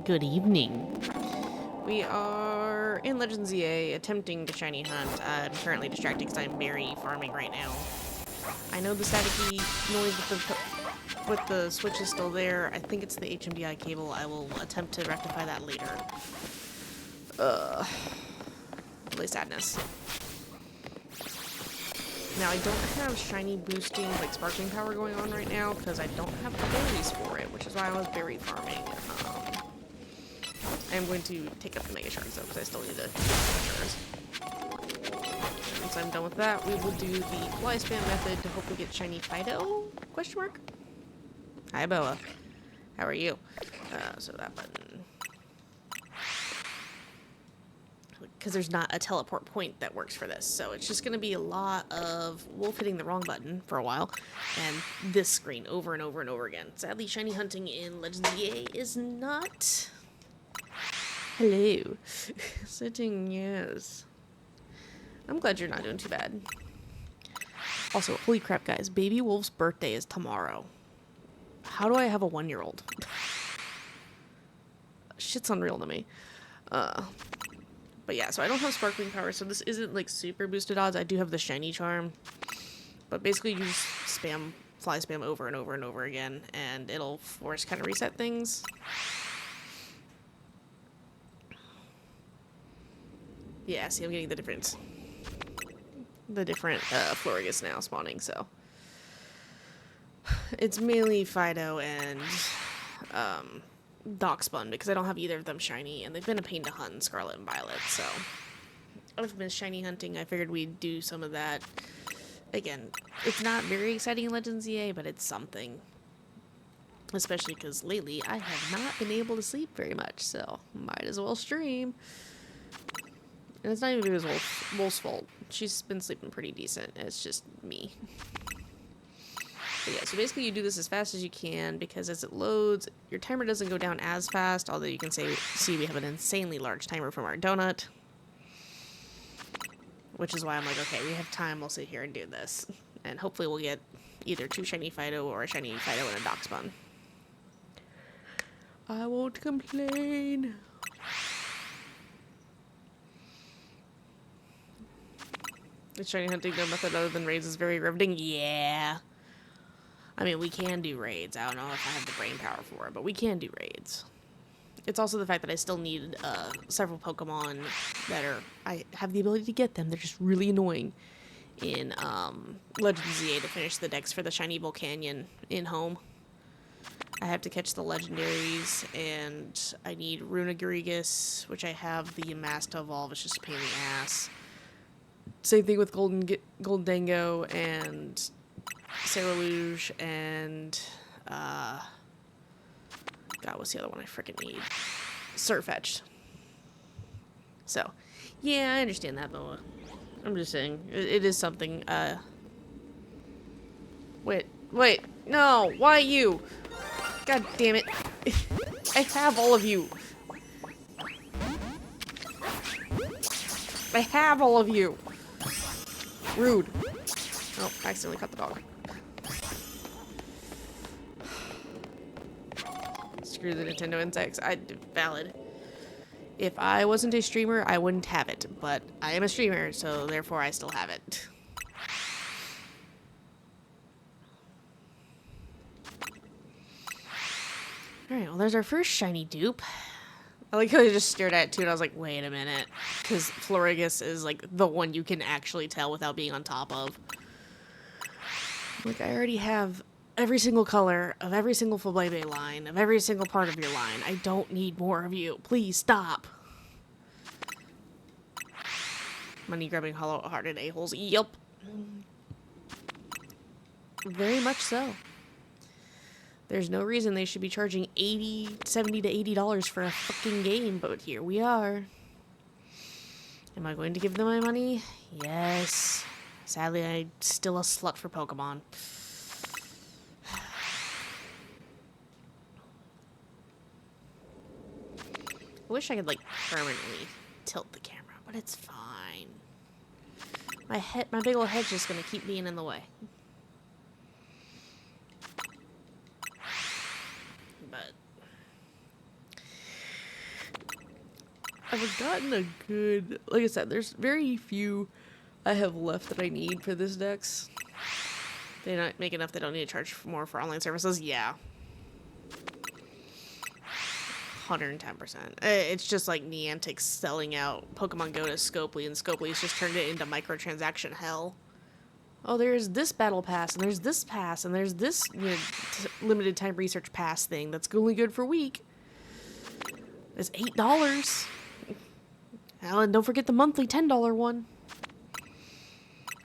Good evening. We are in Legends ZA attempting to shiny hunt. I'm currently distracted because I'm berry farming right now. I know the staticky noise with the switch is still there. I think it's the HMDI cable. I will attempt to rectify that later. Really sadness. Now, I don't have shiny boosting, like sparkling power going on right now because I don't have the berries for it, which is why I was berry farming. I'm going to take up the Mega Shards though, because I still need to get the Mega Shards. Once I'm done with that, we will do the fly spam method to hopefully get shiny Fido? Question mark? Hi, Boa. How are you? So that button. Because there's not a teleport point that works for this, so it's just going to be a lot of Wolf hitting the wrong button for a while, and this screen over and over and over again. Sadly, shiny hunting in Legends EA is not... Hello. Sitting, yes. I'm glad you're not doing too bad. Also, holy crap, guys. Baby Wolf's birthday is tomorrow. How do I have a 1-year-old? Shit's unreal to me. But yeah, so I don't have sparkling power, so this isn't like super boosted odds. I do have the shiny charm. But basically, you just spam, fly spam over and over and over again, and it'll force kind of reset things. Yeah, see, I'm getting the different Florigus now spawning, so. It's mainly Fido and, Darkspun, because I don't have either of them shiny, and they've been a pain to hunt in Scarlet and Violet, so. I've been shiny hunting, I figured we'd do some of that. Again, it's not very exciting in Legends EA, but it's something. Especially because lately, I have not been able to sleep very much, so might as well stream. And it's not even because Wolf's fault. She's been sleeping pretty decent. It's just me. But yeah, so basically you do this as fast as you can, because as it loads, your timer doesn't go down as fast, although you can see we have an insanely large timer from our donut. Which is why I'm like, okay, we have time, we'll sit here and do this. And hopefully we'll get either 2 shiny Fido or a shiny Fido and a Darkspun. I won't complain. The shiny hunting no method other than raids is very riveting. Yeah. I mean, we can do raids. I don't know if I have the brain power for it, but we can do raids. It's also the fact that I still need several Pokemon that I have the ability to get them. They're just really annoying in Legends ZA to finish the decks for the shiny Volcanion in home. I have to catch the legendaries, and I need Runagrigus, which I have the Mass to evolve. It's just a pain in the ass. Same thing with Golden Dango and Cerulean and God, what's the other one I freaking need? Sirfetch'd. So, yeah, I understand that, Boa. I'm just saying, it is something. Wait, no, why you? God damn it! I have all of you. I have all of you. Rude. Oh, I accidentally cut the dog. Screw the Nintendo insects. Valid. If I wasn't a streamer, I wouldn't have it. But I am a streamer, so therefore I still have it. Alright, well there's our first shiny dupe. I like how I just stared at it too, and I was like, wait a minute. Because Florigus is, like, the one you can actually tell without being on top of. Like, I already have every single color of every single Flabebe line, of every single part of your line. I don't need more of you. Please stop. Money-grabbing, hollow-hearted a-holes. Yup. Very much so. There's no reason they should be charging $70 to $80 for a fucking game, but here we are. Am I going to give them my money? Yes. Sadly, I'm still a slut for Pokemon. I wish I could, like, permanently tilt the camera, but it's fine. My big ol' head's just gonna keep being in the way. But I've gotten a good, like I said, there's very few I have left that I need for this dex. They not make enough. They don't need to charge more for online services. Yeah, 110%. It's just like Niantic selling out Pokemon Go to Scopely, and Scopely's just turned it into microtransaction hell. Oh, there's this battle pass, and there's this pass, and there's this limited time research pass thing that's only good for a week. It's $8. Oh, and don't forget the monthly $10 one.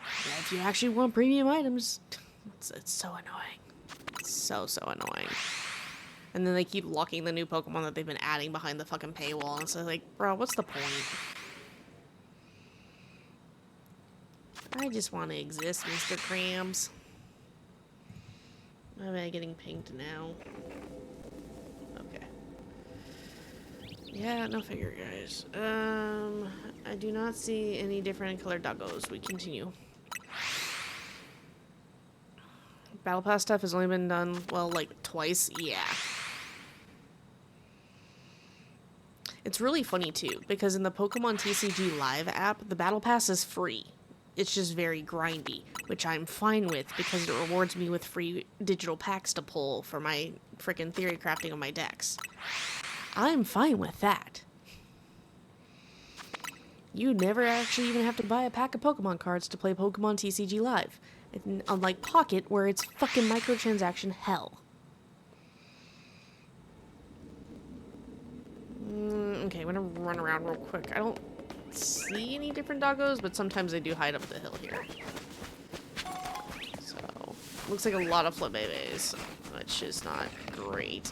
Yeah, if you actually want premium items, it's so annoying. It's so annoying. And then they keep locking the new Pokemon that they've been adding behind the fucking paywall. And so like, bro, what's the point? I just want to exist, Mr. Krams. Why am I getting pinged now? Okay. Yeah, no figure, guys. I do not see any different colored doggos. We continue. Battle Pass stuff has only been done, well, like, twice. Yeah. It's really funny, too, because in the Pokemon TCG Live app, the Battle Pass is free. It's just very grindy, which I'm fine with because it rewards me with free digital packs to pull for my frickin' theory crafting of my decks. I'm fine with that. You never actually even have to buy a pack of Pokemon cards to play Pokemon TCG Live. Unlike Pocket, where it's fucking microtransaction hell. Okay, I'm gonna run around real quick. I don't see any different doggos, but sometimes they do hide up the hill here. So, looks like a lot of Flabébés, which is not great.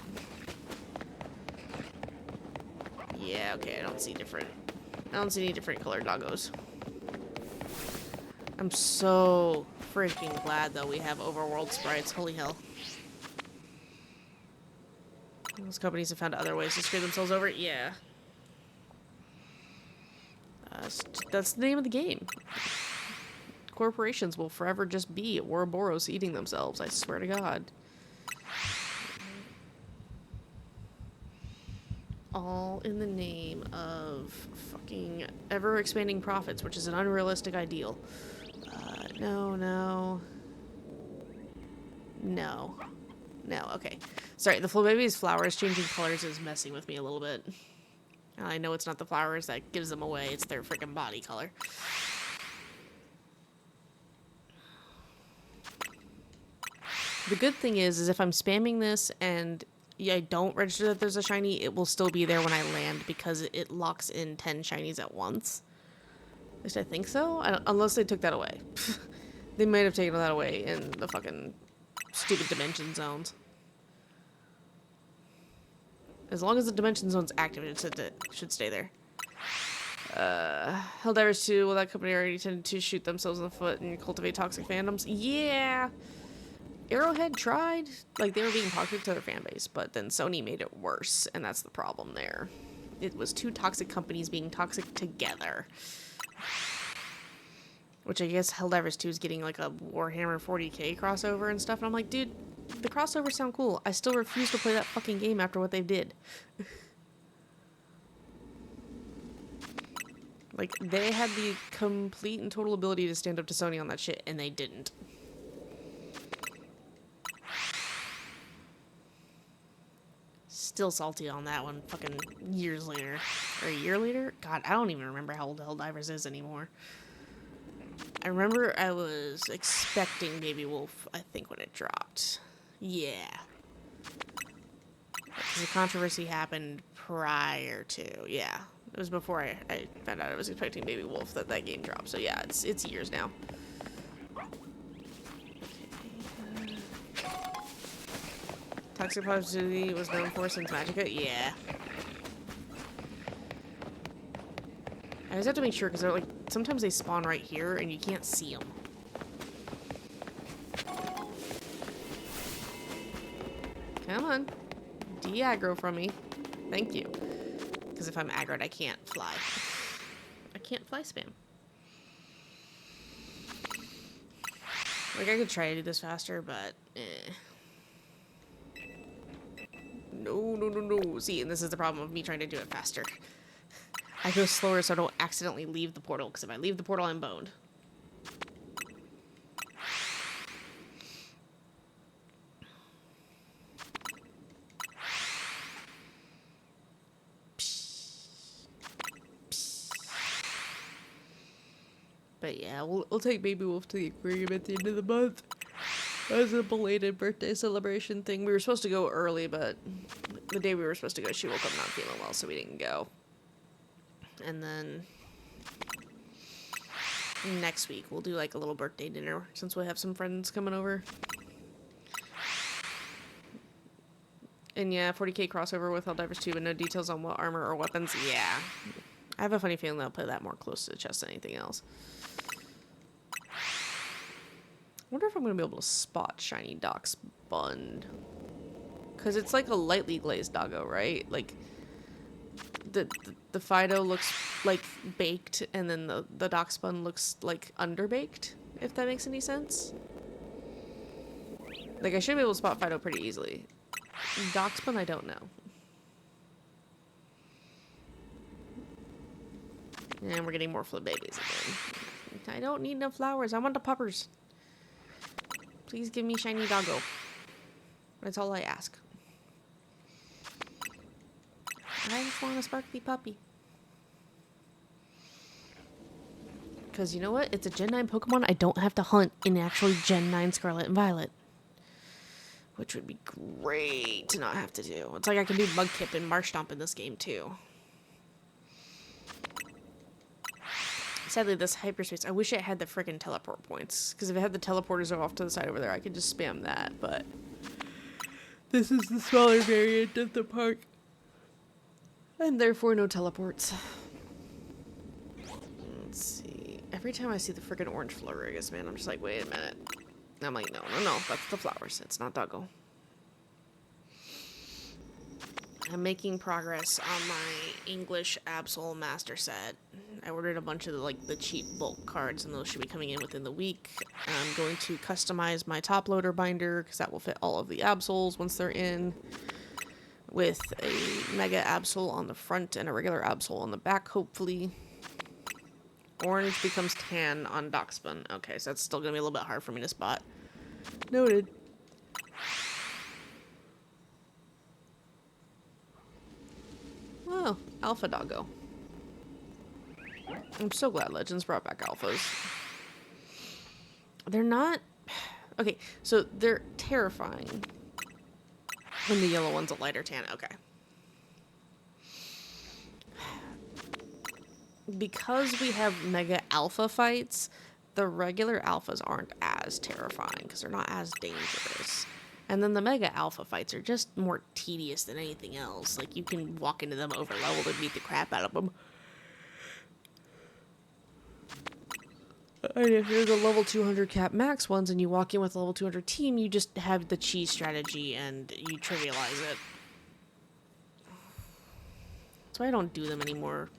Yeah, okay, I don't see any different colored doggos. I'm so freaking glad, though, we have overworld sprites. Holy hell. Those companies have found other ways to screw themselves over. Yeah. That's the name of the game. Corporations will forever just be Ouroboros eating themselves, I swear to God. All in the name of fucking ever-expanding profits, which is an unrealistic ideal. No, okay. Sorry, the Flabébé's flowers changing colors is messing with me a little bit. I know it's not the flowers that gives them away, it's their freaking body color. The good thing is if I'm spamming this and I don't register that there's a shiny, it will still be there when I land because it locks in 10 shinies at once. At least I think so, unless they took that away. They might have taken that away in the fucking stupid dimension zones. As long as the dimension zone's active, it should stay there. Helldivers 2, well, that company already tended to shoot themselves in the foot and cultivate toxic fandoms. Yeah! Arrowhead tried. Like, they were being toxic to their fanbase, but then Sony made it worse, and that's the problem there. It was two toxic companies being toxic together. Which I guess Helldivers 2 is getting, like, a Warhammer 40k crossover and stuff, and I'm like, dude, the crossovers sound cool. I still refuse to play that fucking game after what they did. Like, they had the complete and total ability to stand up to Sony on that shit, and they didn't. Still salty on that one fucking years later. Or a year later? God, I don't even remember how old Helldivers is anymore. I remember I was expecting Baby Wolf, I think, when it dropped. Yeah. Because the controversy happened prior to, yeah. It was before I found out I was expecting Baby Wolf that game dropped. So yeah, it's years now. Toxic positivity was known for since Magicka? Yeah. I always have to make sure because they're like, sometimes they spawn right here and you can't see them. Come on. De-aggro from me. Thank you. Because if I'm aggroed, I can't fly. I can't fly spam. Like, I could try to do this faster, but No. See, and this is the problem of me trying to do it faster. I go slower so I don't accidentally leave the portal, because if I leave the portal, I'm boned. But yeah, we'll take Baby Wolf to the aquarium at the end of the month. As a belated birthday celebration thing. We were supposed to go early, but the day we were supposed to go, she woke up not feeling well, so we didn't go. And then next week, we'll do like a little birthday dinner, since we'll have some friends coming over. And yeah, 40k crossover with Helldivers 2, but no details on what armor or weapons. Yeah. I have a funny feeling they'll put that more close to the chest than anything else. I wonder if I'm going to be able to spot Shiny Darkspawn. Because it's like a lightly glazed doggo, right? Like, the Fido looks like baked, and then the Darkspawn looks like underbaked, if that makes any sense. Like, I should be able to spot Fido pretty easily. Darkspawn, I don't know. And we're getting more flip babies again. I don't need no flowers. I want the puppers. Please give me shiny doggo. That's all I ask. I just want a sparkly puppy. Because you know what? It's a Gen 9 Pokemon I don't have to hunt in actually Gen 9 Scarlet and Violet. Which would be great to not have to do. It's like I can do Mudkip and Marshtomp in this game too. Sadly, this hyperspace, I wish it had the friggin' teleport points. Because if it had the teleporters off to the side over there, I could just spam that, but this is the smaller variant of the park. And therefore, no teleports. Let's see. Every time I see the friggin' orange Florigus, man, I'm just like, wait a minute. And I'm like, no, that's the flowers. It's not doggo. I'm making progress on my English Absol Master Set. I ordered a bunch of the cheap bulk cards, and those should be coming in within the week. I'm going to customize my top loader binder, because that will fit all of the Absols once they're in, with a Mega Absol on the front and a regular Absol on the back, hopefully. Orange becomes tan on Darkspawn. Okay, so that's still going to be a little bit hard for me to spot. Noted. Oh, Alpha Doggo. I'm so glad Legends brought back Alphas. They're not... Okay, so they're terrifying. When the yellow one's a lighter tan. Okay. Because we have Mega Alpha fights, the regular Alphas aren't as terrifying, because they're not as dangerous. And then the Mega Alpha fights are just more tedious than anything else. Like, you can walk into them over leveled and beat the crap out of them. And if you're the level 200 cap max ones and you walk in with a level 200 team, you just have the cheese strategy and you trivialize it. That's why I don't do them anymore.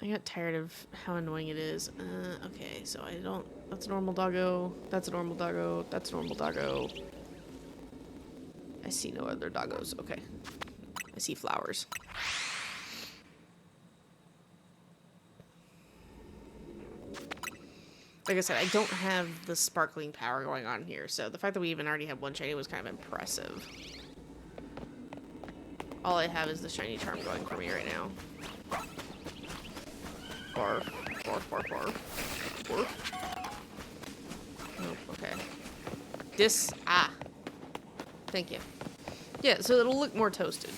I got tired of how annoying it is. Okay, so I don't... That's a normal doggo. That's a normal doggo. That's a normal doggo. I see no other doggos. Okay. I see flowers. Like I said, I don't have the sparkling power going on here, so the fact that we even already have one shiny was kind of impressive. All I have is the shiny charm going for me right now. Barf, barf, barf, barf. Barf. Oh, okay. Thank you. Yeah, so it'll look more toasted.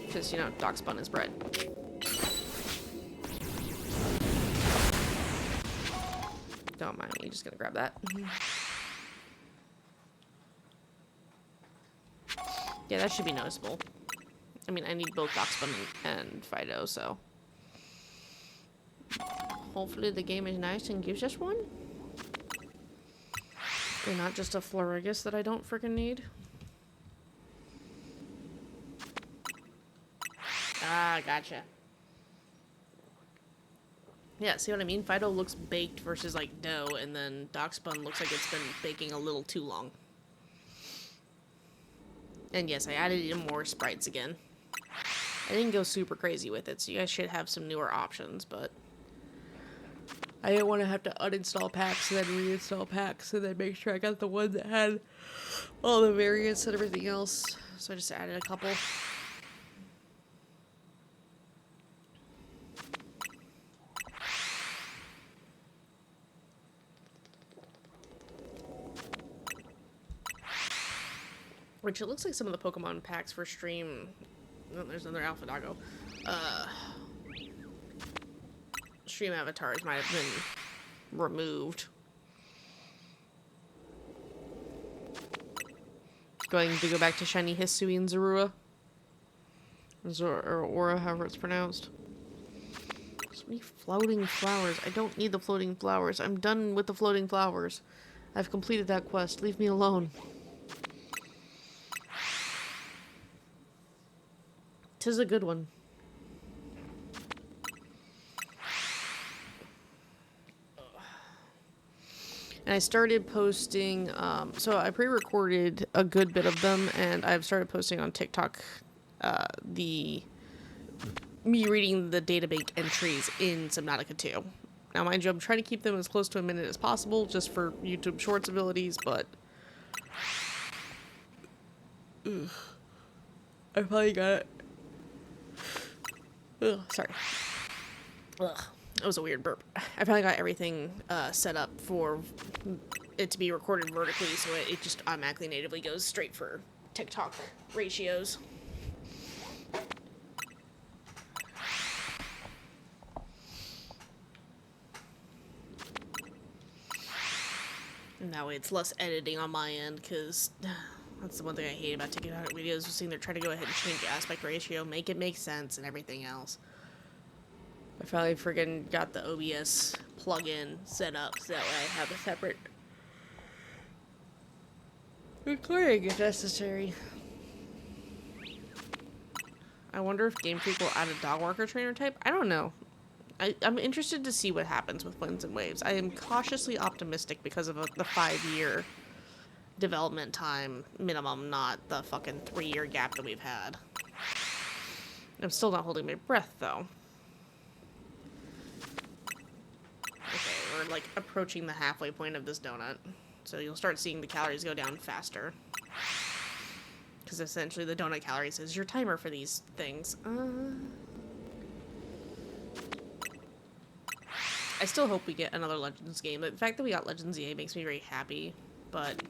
Because, you know, Darkspawn is bread. Don't mind me, just gonna grab that. Yeah, that should be noticeable. I mean, I need both Darkspawn and Fido, so... Hopefully the game is nice and gives us one. And not just a Florigus that I don't freaking need. Ah, gotcha. Yeah, see what I mean? Fido looks baked versus like dough, and then Darkspawn looks like it's been baking a little too long. And yes, I added in more sprites again. I didn't go super crazy with it, so you guys should have some newer options, but I didn't want to have to uninstall packs and then reinstall packs and then make sure I got the one that had all the variants and everything else. So I just added a couple. Which it looks like some of the Pokemon packs for stream. Oh, there's another Alpha Doggo. Stream avatars might have been removed. Going to go back to Shiny Hisui and Zorua. Or Aura, however it's pronounced. So many floating flowers. I don't need the floating flowers. I'm done with the floating flowers. I've completed that quest. Leave me alone. 'Tis a good one. And I started posting, so I pre-recorded a good bit of them, and I've started posting on TikTok, me reading the databank entries in Subnautica 2. Now, mind you, I'm trying to keep them as close to a minute as possible, just for YouTube Shorts abilities, but I probably got it. Ugh, sorry. Ugh, that was a weird burp. I finally got everything set up for it to be recorded vertically, so it just automatically natively goes straight for TikTok ratios. And that way it's less editing on my end, because that's the one thing I hate about TikTok videos, is seeing they're trying to go ahead and change the aspect ratio, make it make sense, and everything else. I finally friggin' got the OBS plugin set up, so that way I have a separate recording if necessary. I wonder if Game Freak will add a dog walker trainer type? I don't know. I'm interested to see what happens with Winds and Waves. I am cautiously optimistic because of the 5-year development time minimum, not the fucking 3-year gap that we've had. I'm still not holding my breath, though. Okay, we're like approaching the halfway point of this donut. So you'll start seeing the calories go down faster. Because essentially the donut calories is your timer for these things. I still hope we get another Legends game. The fact that we got Legends EA makes me very happy, but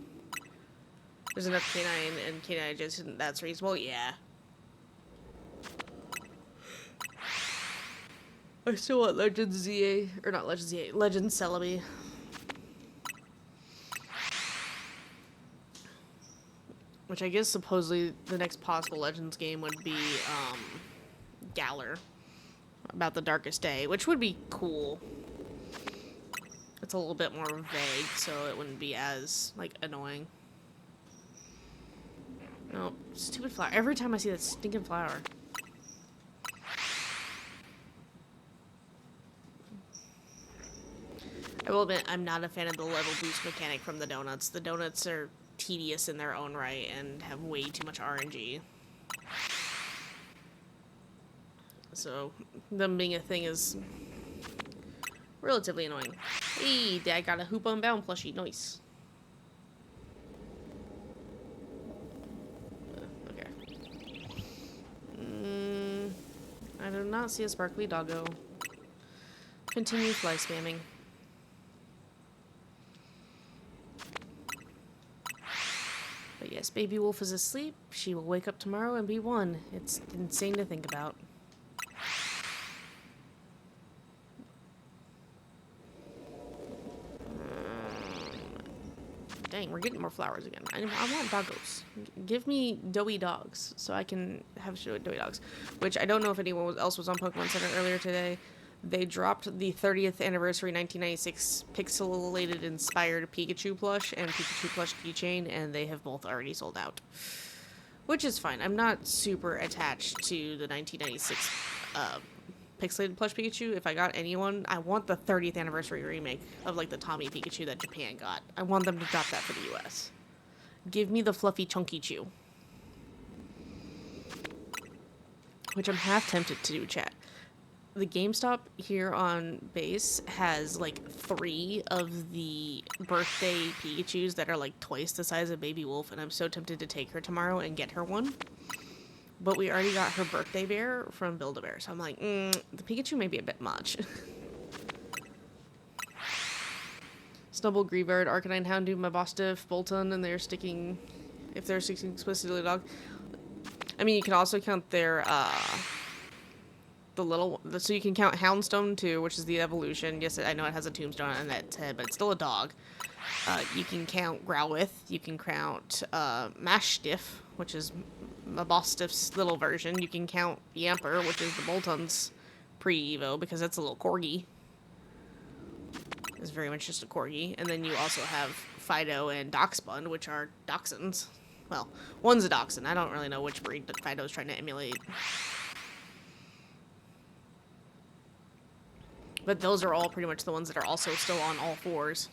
there's enough K9 and K9 just that's reasonable, yeah. I still want Legends EA, or not Legends EA, Legends Celebi. Which I guess supposedly the next possible Legends game would be, Galar. About the Darkest Day, which would be cool. It's a little bit more vague, so it wouldn't be as, like, annoying. No, stupid flower. Every time I see that stinking flower. I will admit, I'm not a fan of the level boost mechanic from the donuts. The donuts are tedious in their own right and have way too much RNG. So, them being a thing is relatively annoying. Hey, Dad got a Hoop Unbound plushie. Nice. Okay. I do not see a sparkly doggo. Continue fly spamming. But yes, Baby Wolf is asleep. She will wake up tomorrow and be one. It's insane to think about. Dang, we're getting more flowers again. I want doggos. Give me doughy dogs so I can have doughy dogs. Which I don't know if anyone else was on Pokemon Center earlier today. They dropped the 30th anniversary 1996 pixelated inspired Pikachu plush and Pikachu plush keychain, and they have both already sold out. Which is fine. I'm not super attached to the 1996 pixelated plush Pikachu. If I got anyone, I want the 30th anniversary remake of like the Tommy Pikachu that Japan got. I want them to drop that for the US. Give me the fluffy chunky chew. which I'm half tempted to do, chat. The GameStop here on base has like 3 of the birthday Pikachus that are like twice the size of Baby Wolf, and I'm so tempted to take her tomorrow and get her one. But we already got her birthday bear from Build-A-Bear, so I'm like, the Pikachu may be a bit much. Snubbull, Greavard, Arcanine, Houndoom, Mabostiff, Bolton, and they're sticking... If they're sticking explicitly to dog... I mean, you can also count their, the little... So you can count Houndstone, too, which is the evolution. Yes, I know it has a tombstone on its head, but it's still a dog. You can count Growlithe. You can count, Mastiff, which is Mabostiff's little version. You can count Yamper, which is the Bolton's pre-evo, because that's a little corgi. It's very much just a corgi. And then you also have Fido and Dachshund, which are dachshunds. Well, one's a dachshund. I don't really know which breed that Fido's trying to emulate. But those are all pretty much the ones that are also still on all 4s.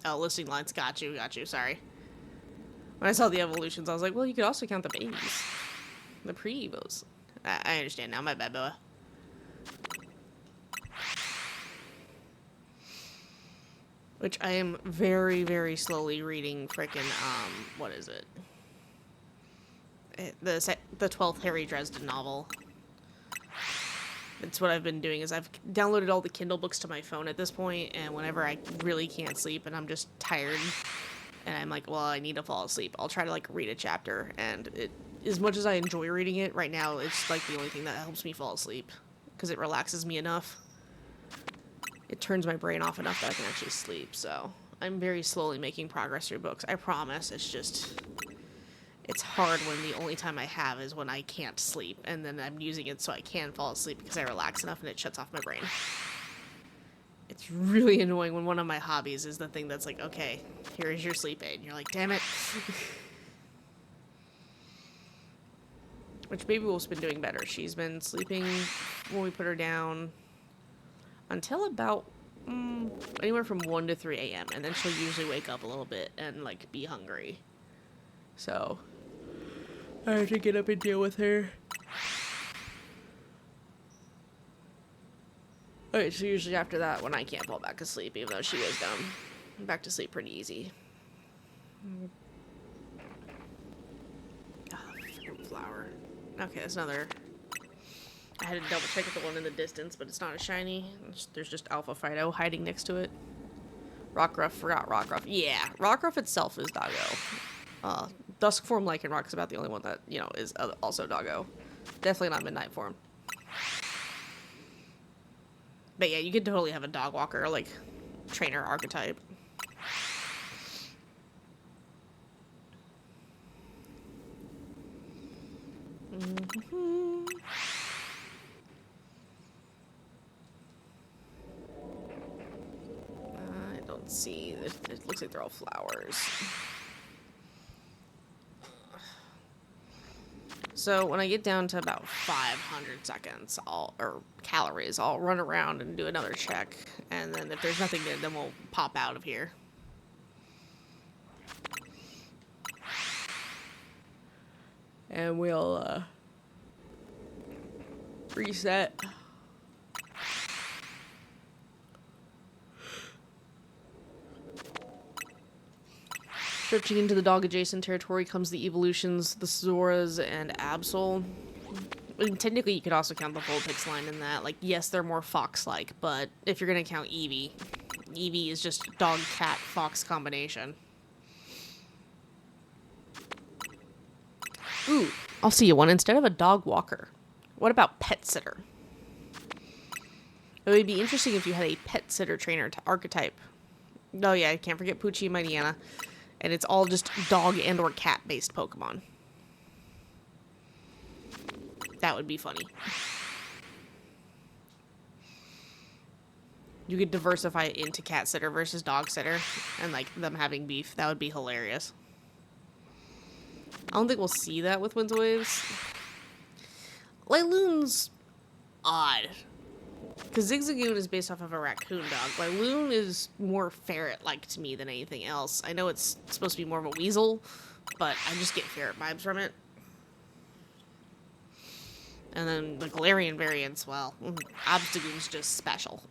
Oh, listing lines. Got you, sorry. When I saw the evolutions, I was like, well, you could also count the babies. The pre-evos. I understand now. My bad, Boa. Which I am very, very slowly reading frickin', what is it? The 12th Harry Dresden novel. It's what I've been doing, is I've downloaded all the Kindle books to my phone at this point, and whenever I really can't sleep and I'm just tired, and I'm like, well, I need to fall asleep, I'll try to, like, read a chapter, and it, as much as I enjoy reading it, right now, it's, like, the only thing that helps me fall asleep, because it relaxes me enough. It turns my brain off enough that I can actually sleep, so I'm very slowly making progress through books. I promise, it's just... It's hard when the only time I have is when I can't sleep, and then I'm using it so I can fall asleep because I relax enough and it shuts off my brain. It's really annoying when one of my hobbies is the thing that's like, okay, here is your sleep aid. And you're like, damn it. Which Baby Wolf's been doing better. She's been sleeping when we put her down until about anywhere from 1 to 3 a.m. And then she'll usually wake up a little bit and, like, be hungry. So, I have to get up and deal with her. Okay, so usually after that, when I can't fall back asleep, even though she is dumb, I'm back to sleep pretty easy. Ah, freaking flower. Okay, that's another... I had to double check the one in the distance, but it's not a shiny. There's just Alpha Fido hiding next to it. Rockruff, forgot Rockruff. Yeah, Rockruff itself is Doggo. Dusk form Lycanroc is about the only one that, you know, is also Doggo. Definitely not Midnight form. But yeah, you could totally have a dog walker, like, trainer archetype. I don't see. It looks like they're all flowers. So when I get down to about 500 seconds, or calories, I'll run around and do another check. And then if there's nothing good, then we'll pop out of here. And we'll, reset. Stretching into the dog-adjacent territory comes the evolutions, the Zoras, and Absol. And technically, you could also count the Vulpix line in that. Like, yes, they're more fox-like, but if you're gonna count Eevee, Eevee is just dog-cat-fox combination. Ooh, I'll see you one. Instead of a dog walker, what about pet sitter? It would be interesting if you had a pet sitter trainer to archetype. Oh yeah, I can't forget Poochie and Mightyena. And it's all just dog and or cat based Pokemon. That would be funny. You could diversify it into cat sitter versus dog sitter and like them having beef. That would be hilarious. I don't think we'll see that with Winds and Waves. Lailoon's odd. Because Zigzagoon is based off of a raccoon dog. Lailoon is more ferret-like to me than anything else. I know it's supposed to be more of a weasel, but I just get ferret vibes from it. And then the Galarian variants, well, Obstagoon's just special.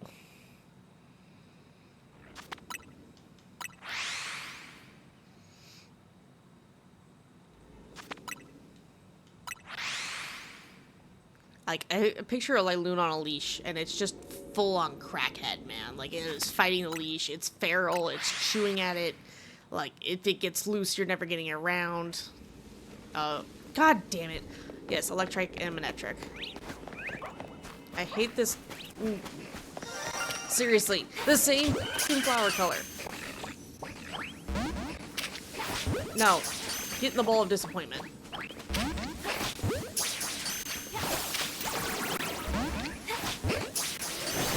Like, I picture a Lailoon on a leash, and it's just full-on crackhead, man. Like, it is fighting the leash, it's feral, it's chewing at it. Like, if it gets loose, you're never getting it around. God damn it. Yes, Electric and Manectric. I hate this. Seriously, the same fucking flower color. No, get in the bowl of disappointment. I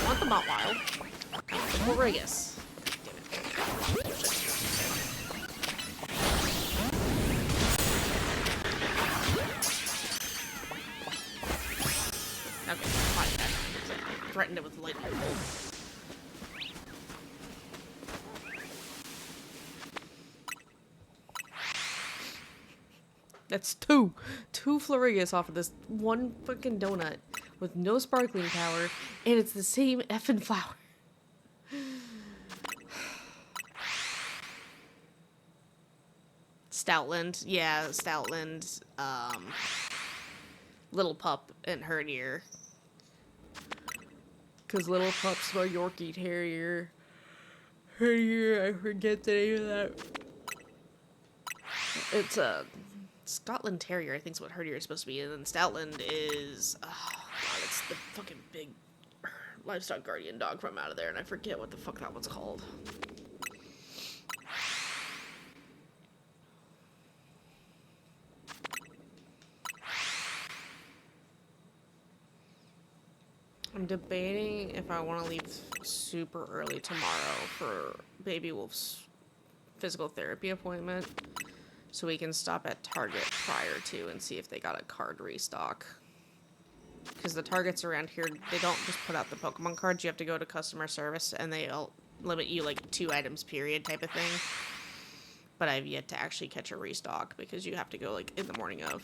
want the Motwild. I want the Horrigus. Okay, fine. I threatened it with lightning bolt. That's two Florigas off of this one fucking donut with no sparkling power, and it's the same effing flower. Stoutland, yeah, Stoutland, Little Pup, and Herdier. Because Little Pup's my Yorkie Terrier. Herdier, I forget the name of that. It's a Scotland Terrier, I think is what Herdier is supposed to be, and then Stoutland is, oh god, it's the fucking big livestock guardian dog from out of there, and I forget what the fuck that one's called. I'm debating if I want to leave super early tomorrow for Baby Wolf's physical therapy appointment, so we can stop at Target prior to and see if they got a card restock. Because the Targets around here, they don't just put out the Pokemon cards. You have to go to customer service, and they'll limit you like 2 items period type of thing. But I've yet to actually catch a restock because you have to go like in the morning of.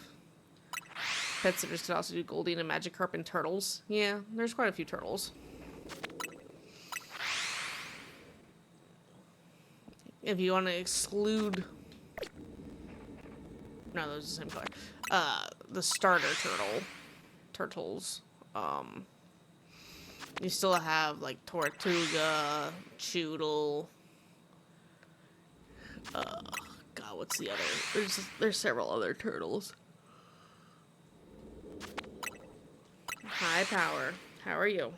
Pet sitters can also do Goldeen and Magikarp and turtles. Yeah, there's quite a few turtles. If you want to exclude... No, those are the same color. The starter turtles. You still have like Tortuga, Choodle. God, what's the other? There's several other turtles. Hi, Power. How are you?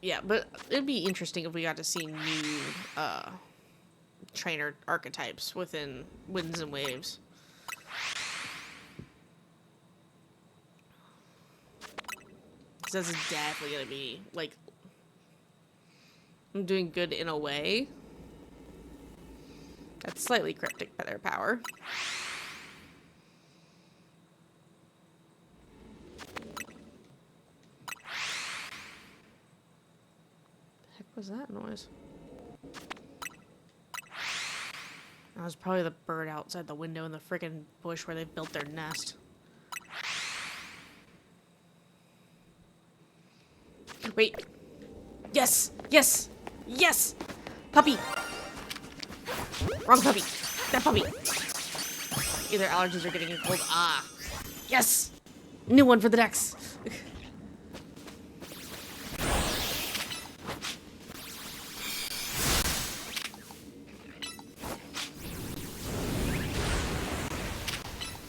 Yeah, but it'd be interesting if we got to see new trainer archetypes within Winds and Waves. This is definitely gonna be like, I'm doing good in a way. That's slightly cryptic by their power. The heck was that noise? That was probably the bird outside the window in the friggin' bush where they've built their nest. Wait. Yes! Yes! Yes! Puppy! Wrong puppy! That puppy! Either allergies or getting a cold. Ah! Yes! New one for the decks!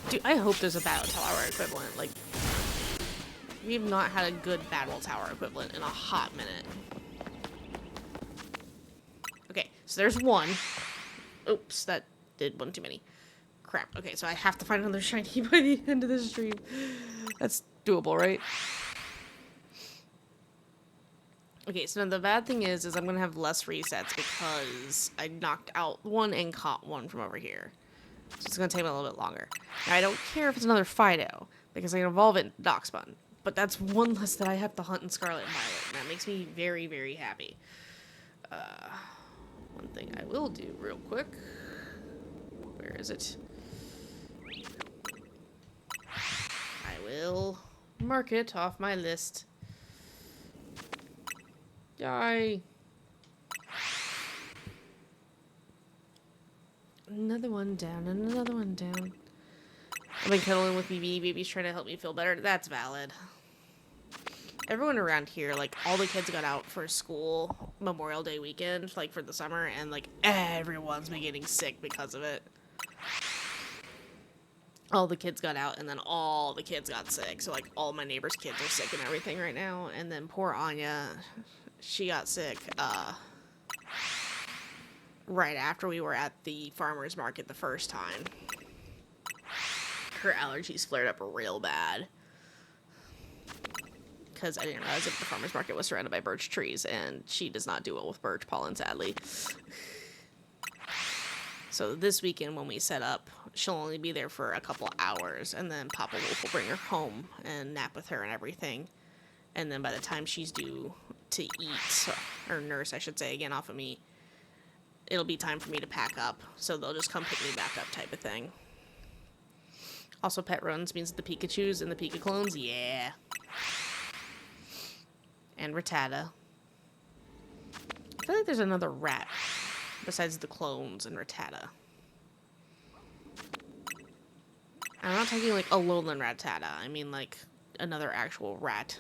Dude, I hope there's a battle tower equivalent. Like, we have not had a good battle tower equivalent in a hot minute. Okay, so there's one. Oops, that did one too many. Crap. Okay, so I have to find another shiny by the end of this stream. That's doable, right? Okay, so now the bad thing is I'm gonna have less resets because I knocked out one and caught one from over here. So it's gonna take me a little bit longer. Now, I don't care if it's another Fido, because I can evolve it into Darkspun. But that's one less that I have to hunt in Scarlet and Violet, and that makes me very, very happy. One thing I will do real quick. Where is it? I will mark it off my list. Die. Another one down, and another one down. I've been cuddling with BB. Baby's trying to help me feel better. That's valid. Everyone around here, like, all the kids got out for school Memorial Day weekend, like, for the summer, and, like, everyone's been getting sick because of it. All the kids got out, and then all the kids got sick. So, like, all my neighbors' kids are sick and everything right now. And then poor Anya, she got sick, right after we were at the farmer's market the first time. Her allergies flared up real bad. Because I didn't realize that the farmer's market was surrounded by birch trees, and she does not do well with birch pollen, sadly. So this weekend when we set up, she'll only be there for a couple hours, and then Papa Wolf will bring her home and nap with her and everything. And then by the time she's due to eat, or nurse, I should say, again off of me, it'll be time for me to pack up. So they'll just come pick me back up type of thing. Also, pet runs means the Pikachus and the Pika clones, yeah. And Rattata. I feel like there's another rat besides the clones and Rattata. I'm not talking like a lowland Rattata. I mean like another actual rat.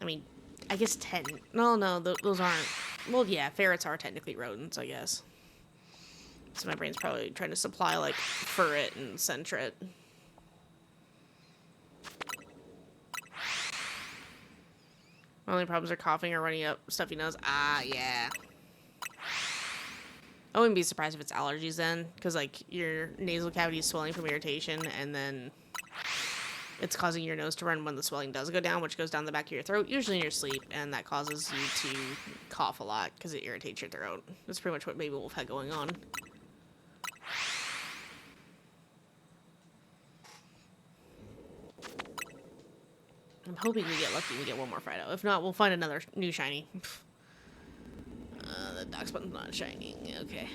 I mean, I guess 10. No, those aren't. Well, yeah, ferrets are technically rodents, I guess. So my brain's probably trying to supply like Furret and Sentret. My only problems are coughing or running up stuffy nose. Ah, yeah. I wouldn't be surprised if it's allergies then, because like your nasal cavity is swelling from irritation, and then it's causing your nose to run when the swelling does go down, which goes down the back of your throat, usually in your sleep, and that causes you to cough a lot because it irritates your throat. That's pretty much what Baby Wolf had going on. I'm hoping we get lucky and we get one more Fido. If not, we'll find another new shiny. The dox button's not shining. Okay.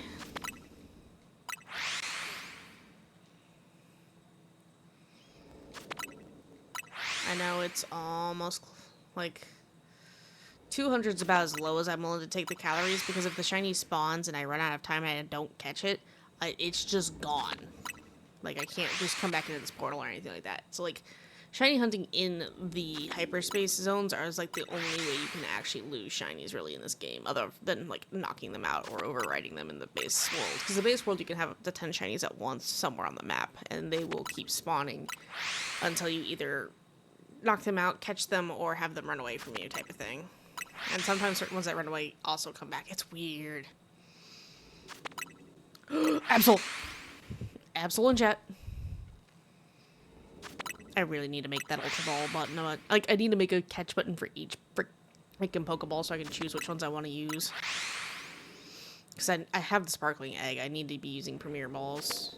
I know it's almost like 200's about as low as I'm willing to take the calories, because if the shiny spawns and I run out of time and I don't catch it, it's just gone. Like I can't just come back into this portal or anything like that. So like shiny hunting in the hyperspace zones are like the only way you can actually lose shinies really in this game, other than like knocking them out or overriding them in the base world. Because the base world you can have up to 10 shinies at once somewhere on the map, and they will keep spawning until you either knock them out, catch them, or have them run away from you type of thing. And sometimes certain ones that run away also come back. It's weird. Absol! Absol and Jet. I really need to make that Ultra Ball button. Like, I need to make a catch button for each freaking Pokeball so I can choose which ones I want to use. Because I have the Sparkling Egg. I need to be using Premier Balls.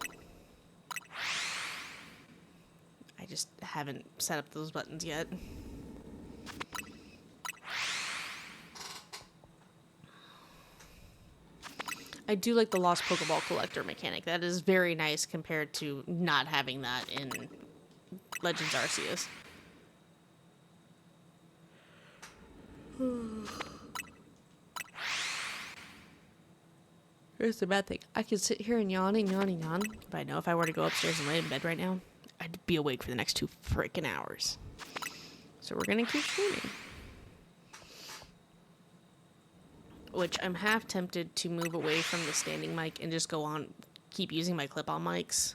I just haven't set up those buttons yet. I do like the Lost Pokeball Collector mechanic. That is very nice compared to not having that in Legends Arceus. Here's the bad thing. I could sit here and yawn and yawn and yawn, but I know if I were to go upstairs and lay in bed right now, I'd be awake for the next 2 freaking hours. So we're gonna keep streaming. Which I'm half tempted to move away from the standing mic and just go on, keep using my clip-on mics,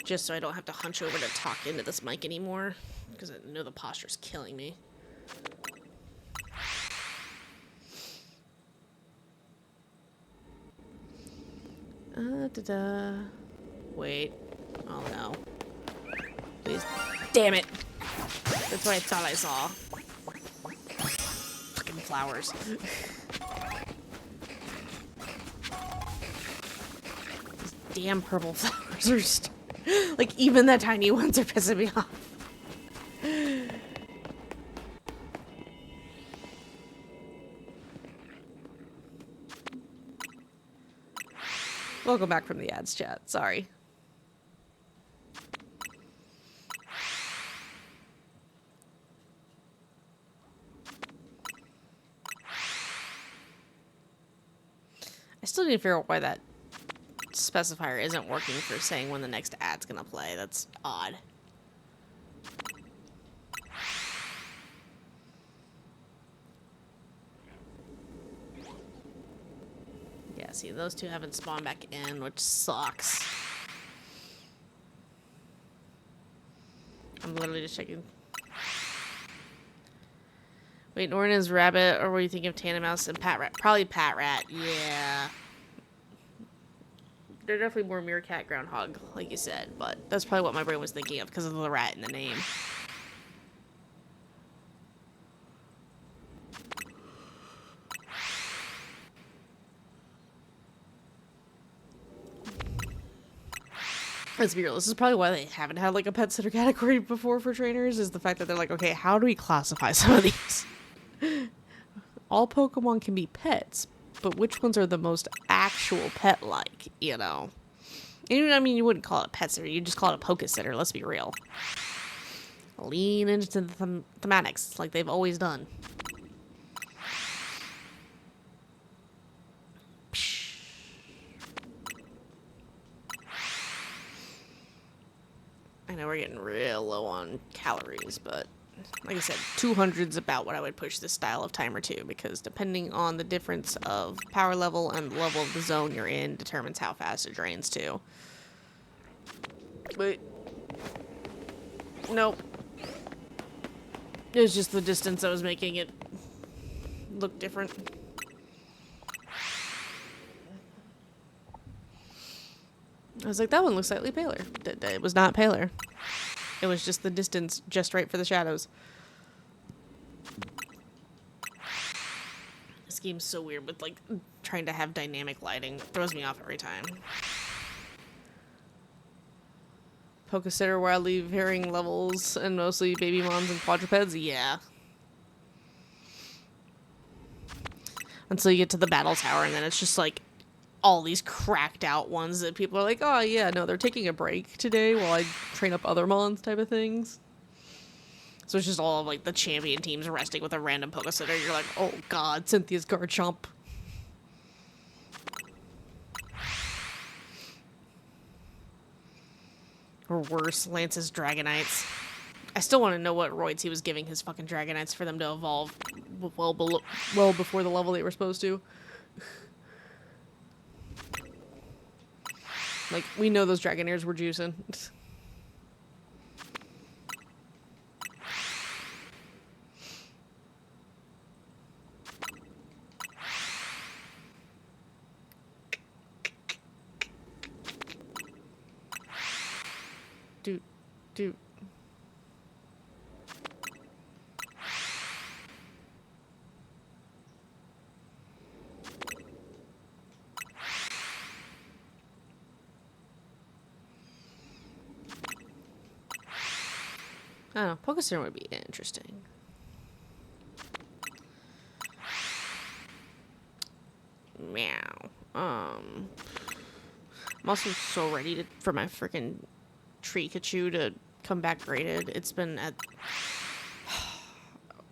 just so I don't have to hunch over to talk into this mic anymore, because I know the posture's killing me. Wait. Oh no. Please. Damn it! That's what I thought I saw. Fucking flowers. These damn purple flowers are like, even the tiny ones are pissing me off. Welcome back from the ads chat. Sorry. I still need to figure out why that specifier isn't working for saying when the next ad's gonna play. That's odd. Yeah, see, those two haven't spawned back in, which sucks. I'm literally just checking. Wait, Norton is Rabbit, or were you thinking of Tandem and Pat Rat? Probably Pat Rat, yeah. They're definitely more Meerkat Groundhog, like you said, but that's probably what my brain was thinking of because of the rat in the name. Let's be real, this is probably why they haven't had like a pet sitter category before for trainers, is the fact that they're like, okay, how do we classify some of these? All Pokemon can be pets, but which ones are the most actual pet-like, you know? And, I mean, you wouldn't call it a pet sitter, you'd just call it a Poke sitter, let's be real. Lean into the thematics, like they've always done. I know we're getting real low on calories, but like I said, 200's about what I would push this style of timer to, because depending on the difference of power level and the level of the zone you're in determines how fast it drains too. But nope. It was just the distance that was making it look different. I was like, that one looks slightly paler. It was not paler. It was just the distance just right for the shadows. This game's so weird with, like, trying to have dynamic lighting. It throws me off every time. Pokesitter wildly varying levels and mostly baby mons and quadrupeds? Yeah. Until you get to the battle tower and then it's just like all these cracked out ones that people are like, oh yeah, no, they're taking a break today while I train up other mons type of things. So it's just all of like the champion teams resting with a random Pokesitter. You're like, oh god, Cynthia's Garchomp. Or worse, Lance's Dragonites. I still want to know what roids he was giving his fucking Dragonites for them to evolve well before the level they were supposed to. Like, we know those Dragonairs were juicing. Dude. I don't know, Pokestone would be interesting. Meow. I'm also so ready for my freaking Treekachu to come back graded. It's been at...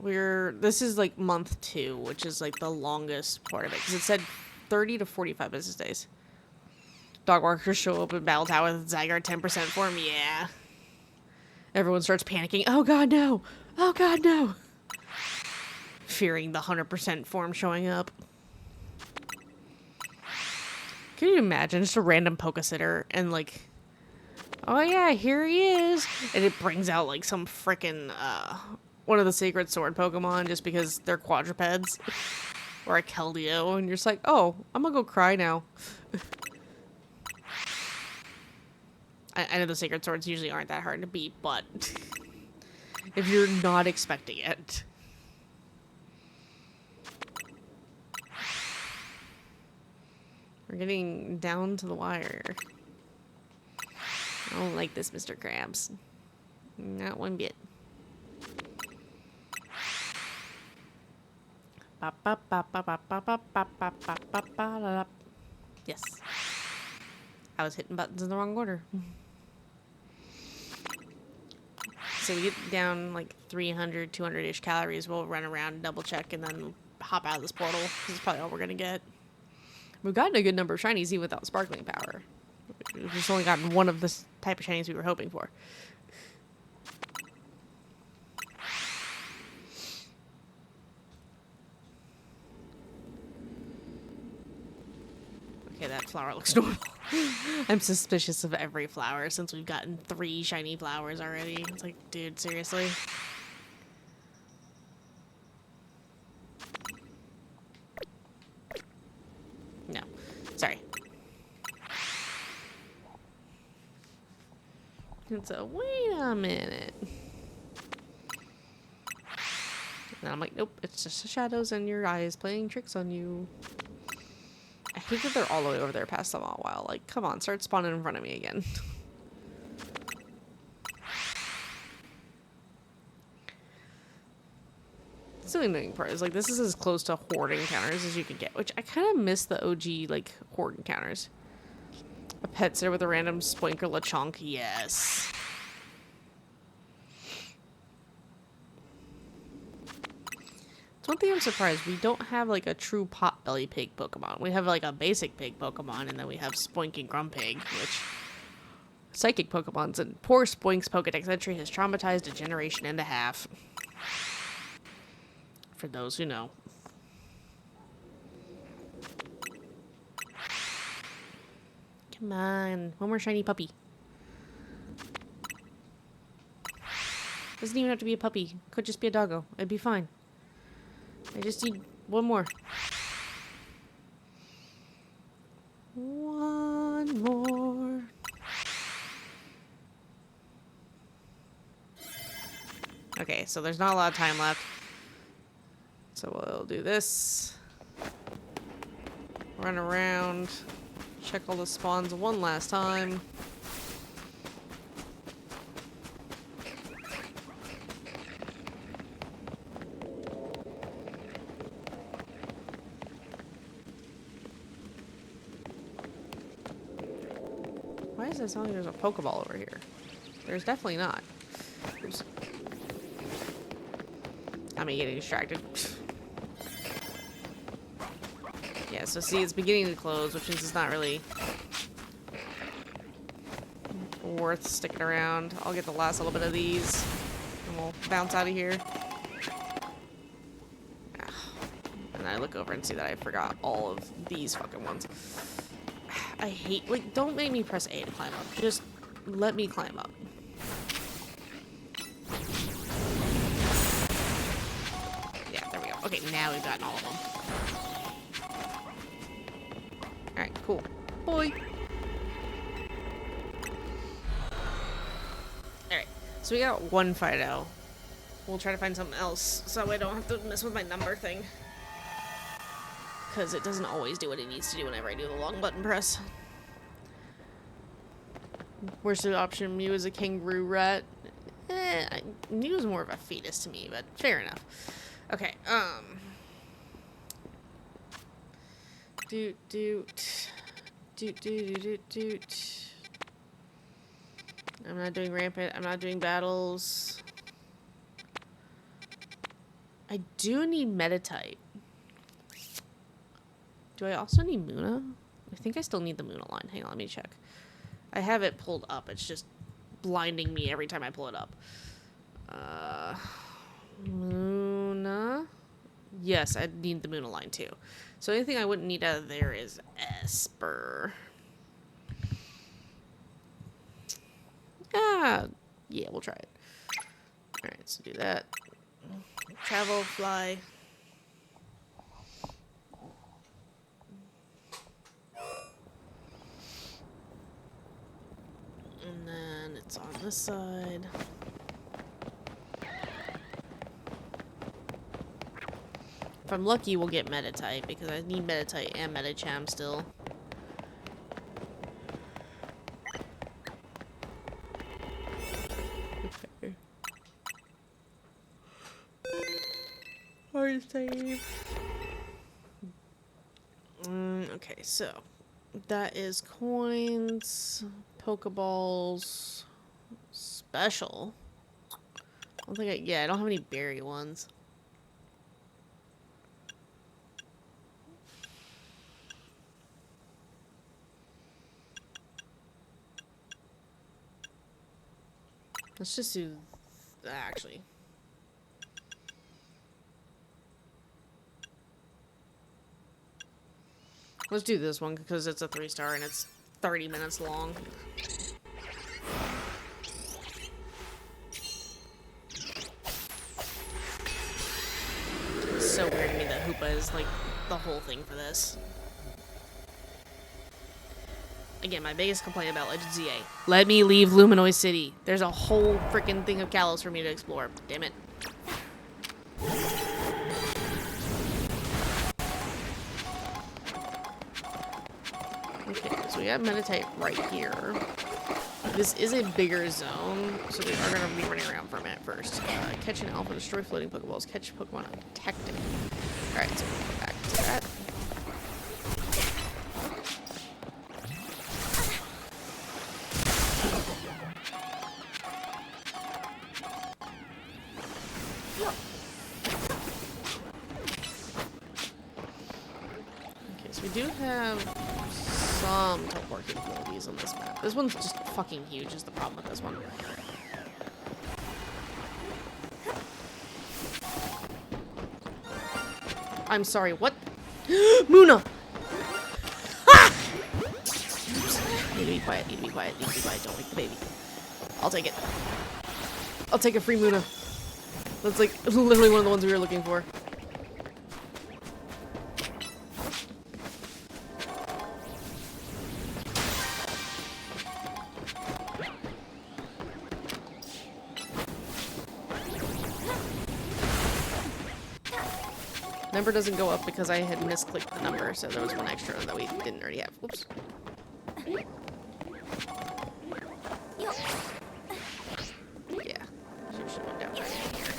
This is like month 2, which is like the longest part of it, because it said 30 to 45 business days. Dog walkers show up in Battle Tower with Zygarde 10% form, yeah. Everyone starts panicking. Oh god, no! Oh god, no! Fearing the 100% form showing up. Can you imagine just a random Pokesitter and like, oh yeah, here he is, and it brings out like some frickin' one of the Sacred Sword Pokemon just because they're quadrupeds, or a Keldeo, and you're just like, oh, I'm gonna go cry now. I know the Sacred Swords usually aren't that hard to beat, but if you're not expecting it. We're getting down to the wire. I don't like this, Mr. Krabs. Not one bit. Yes. I was hitting buttons in the wrong order. So we get down like 300, 200-ish calories. We'll run around, double check, and then hop out of this portal. This is probably all we're going to get. We've gotten a good number of shinies even without sparkling power. We've just only gotten one of this type of shinies we were hoping for. Okay, that flower looks normal. I'm suspicious of every flower since we've gotten 3 shiny flowers already. It's like, dude, seriously? No. Sorry. And so, wait a minute. And I'm like, nope, it's just the shadows and your eyes playing tricks on you. I hate that they're all the way over there past the Mawile Wild. Like, come on, start spawning in front of me again. The annoying part is, like, this is as close to horde encounters as you can get, which I kind of miss the OG, like, horde encounters. A pet sitter with a random Spoink or Lechonk, yes. It's one thing I'm surprised. We don't have, like, a true Potbelly Pig Pokemon. We have, like, a basic pig Pokemon, and then we have Spoink and Grumpig, which... Psychic Pokemons, and poor Spoink's Pokedex entry has traumatized a generation and a half. For those who know. Come on. One more shiny puppy. Doesn't even have to be a puppy. Could just be a doggo. It'd be fine. I just need one more. One more. Okay, so there's not a lot of time left. So we'll do this. Run around. Check all the spawns one last time. Why is it sounding like there's a Pokeball over here? There's definitely not. Oops. I'm getting distracted. Yeah, so see, it's beginning to close, which means it's not really worth sticking around. I'll get the last little bit of these, and we'll bounce out of here. And I look over and see that I forgot all of these fucking ones. I hate, like, don't make me press A to climb up. Just let me climb up. Yeah, there we go. Okay, now we've gotten all of them. Alright, cool. Boy! Alright, so we got one Fido. We'll try to find something else, so I don't have to mess with my number thing. Because it doesn't always do what it needs to do whenever I do the long button press. Worst option, Mew is a kangaroo rat. Mew is more of a fetus to me, but fair enough. Okay, I'm not doing rampant. I'm not doing battles. I do need Metatype. Do I also need Munna? I think I still need the Munna line. Hang on, let me check. I have it pulled up. It's just blinding me every time I pull it up. Munna? Yes, I need the Munna line too. So anything I wouldn't need out of there is Esper. Yeah, we'll try it. Alright, so do that. Travel, fly. And then it's on this side. If I'm lucky, we'll get Metatype, because I need Metatype and Metacham still. Okay. Hard save. Okay, so That is coins, Pokeballs, special. I don't think yeah, I don't have any berry ones. Let's just do, actually. Let's do this one because it's a 3-star and it's 30 minutes long. It's so weird to me that Hoopa is like the whole thing for this. Again, my biggest complaint about Legend ZA. Let me leave Luminoid City. There's a whole freaking thing of Kalos for me to explore. Damn it. Okay, so we have Meditate right here. This is a bigger zone, so we are going to be running around for a minute first. Catch an alpha, destroy floating Pokeballs, catch Pokemon undetected. Alright, so we'll go back to that. Okay, so we do have some teleport capabilities on this map. This one's just fucking huge is the problem with this one. I'm sorry, what? Munna! Ah! Need to be quiet, need to be quiet, need to be quiet. Don't wake the baby. I'll take it. I'll take a free Munna. That's like literally one of the ones we were looking for. Number doesn't go up because I had misclicked the number, so there was one extra that we didn't already have. Whoops. Yeah. Should went down right here.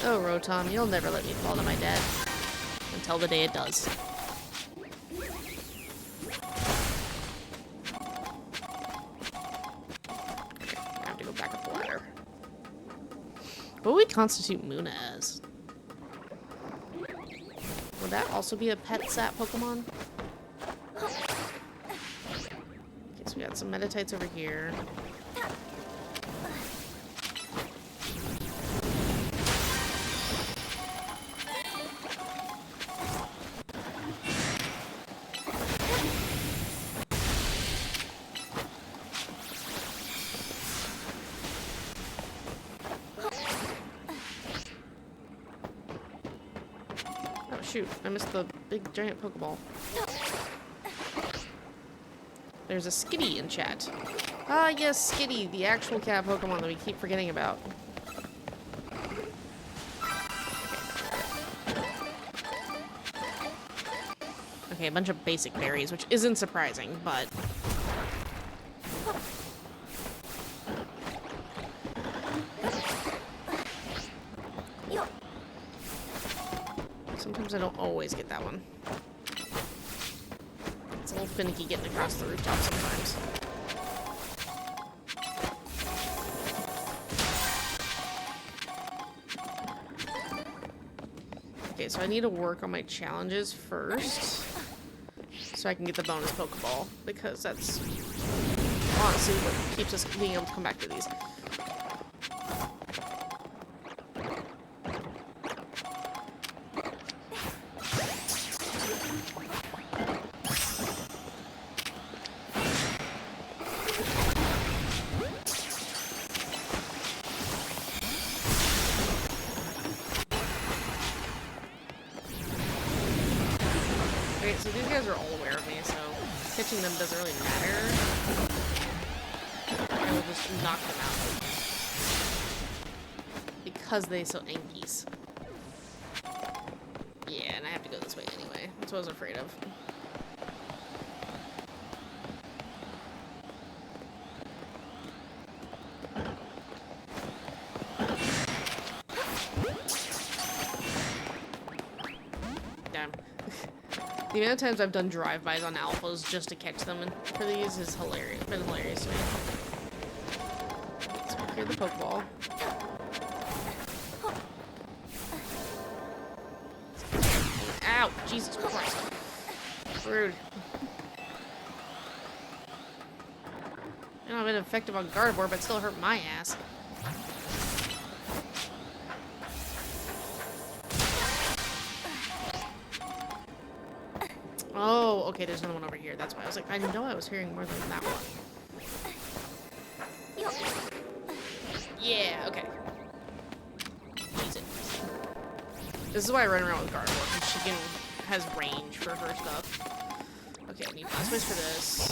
Oh, Rotom, you'll never let me fall to my death. Until the day it does. Okay, I have to go back up the ladder. What would we constitute Munna as? Would that also be a pet sat Pokemon? Okay, so we got some Meditites over here. Shoot, I missed the big giant Pokeball. There's a Skitty in chat. Ah, yes, Skitty, the actual cat Pokemon that we keep forgetting about. Okay, a bunch of basic berries, which isn't surprising, but... Sometimes I don't always get that one. It's a little finicky getting across the rooftop sometimes. Okay, so I need to work on my challenges first. So I can get the bonus Pokeball, because that's honestly what keeps us being able to come back to these. Okay, so these guys are all aware of me, so catching them doesn't really matter. I will just knock them out. Because they so Ankies. Yeah, and I have to go this way anyway. That's what I was afraid of. Damn. The amount of times I've done drive-bys on alphas just to catch them for these is hilarious. Been hilarious to me. So here the Pokeball. Ow! Jesus Christ. Rude. I know I've been effective on Gardevoir, but still hurt my ass. Oh, okay, there's another one over here. That's why I was like, I know I was hearing more than that one. Yeah, okay. Use it. This is why I run around with Gardevoir, because she has range for her stuff. Okay, I need Blastoise for this.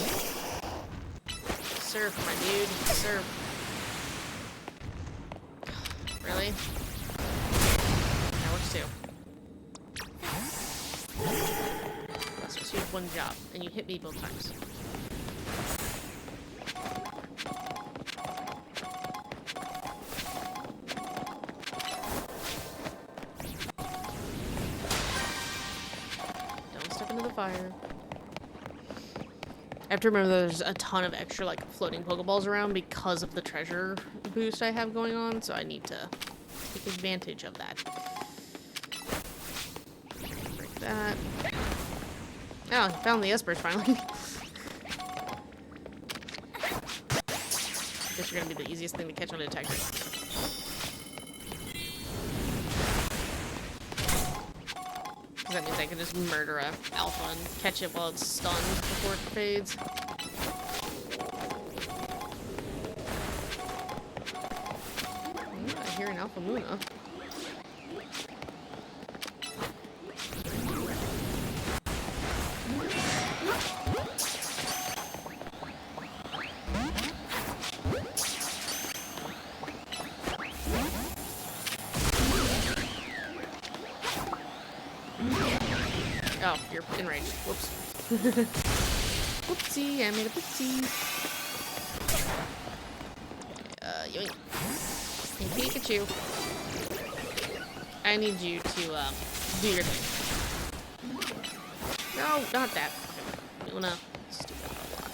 Surf, my dude. Surf. Really? That works too. Blastoise, you have one job, and you hit me both times. Don't step into the fire. I have to remember there's a ton of extra, like, floating Pokeballs around because of the treasure boost I have going on, so I need to take advantage of that. Break that. Oh, I found the Espers finally. I guess you're gonna be the easiest thing to catch on a detector. Because that means I can just murder a alpha and catch it while it's stunned before it fades. I hear an Alpha Luna. Oh, you're in range. Whoops. Whoopsie, I made a whoopsie. Yoink. Hey, Pikachu. I need you to, do your thing. No, not that. Luna. Stupid block.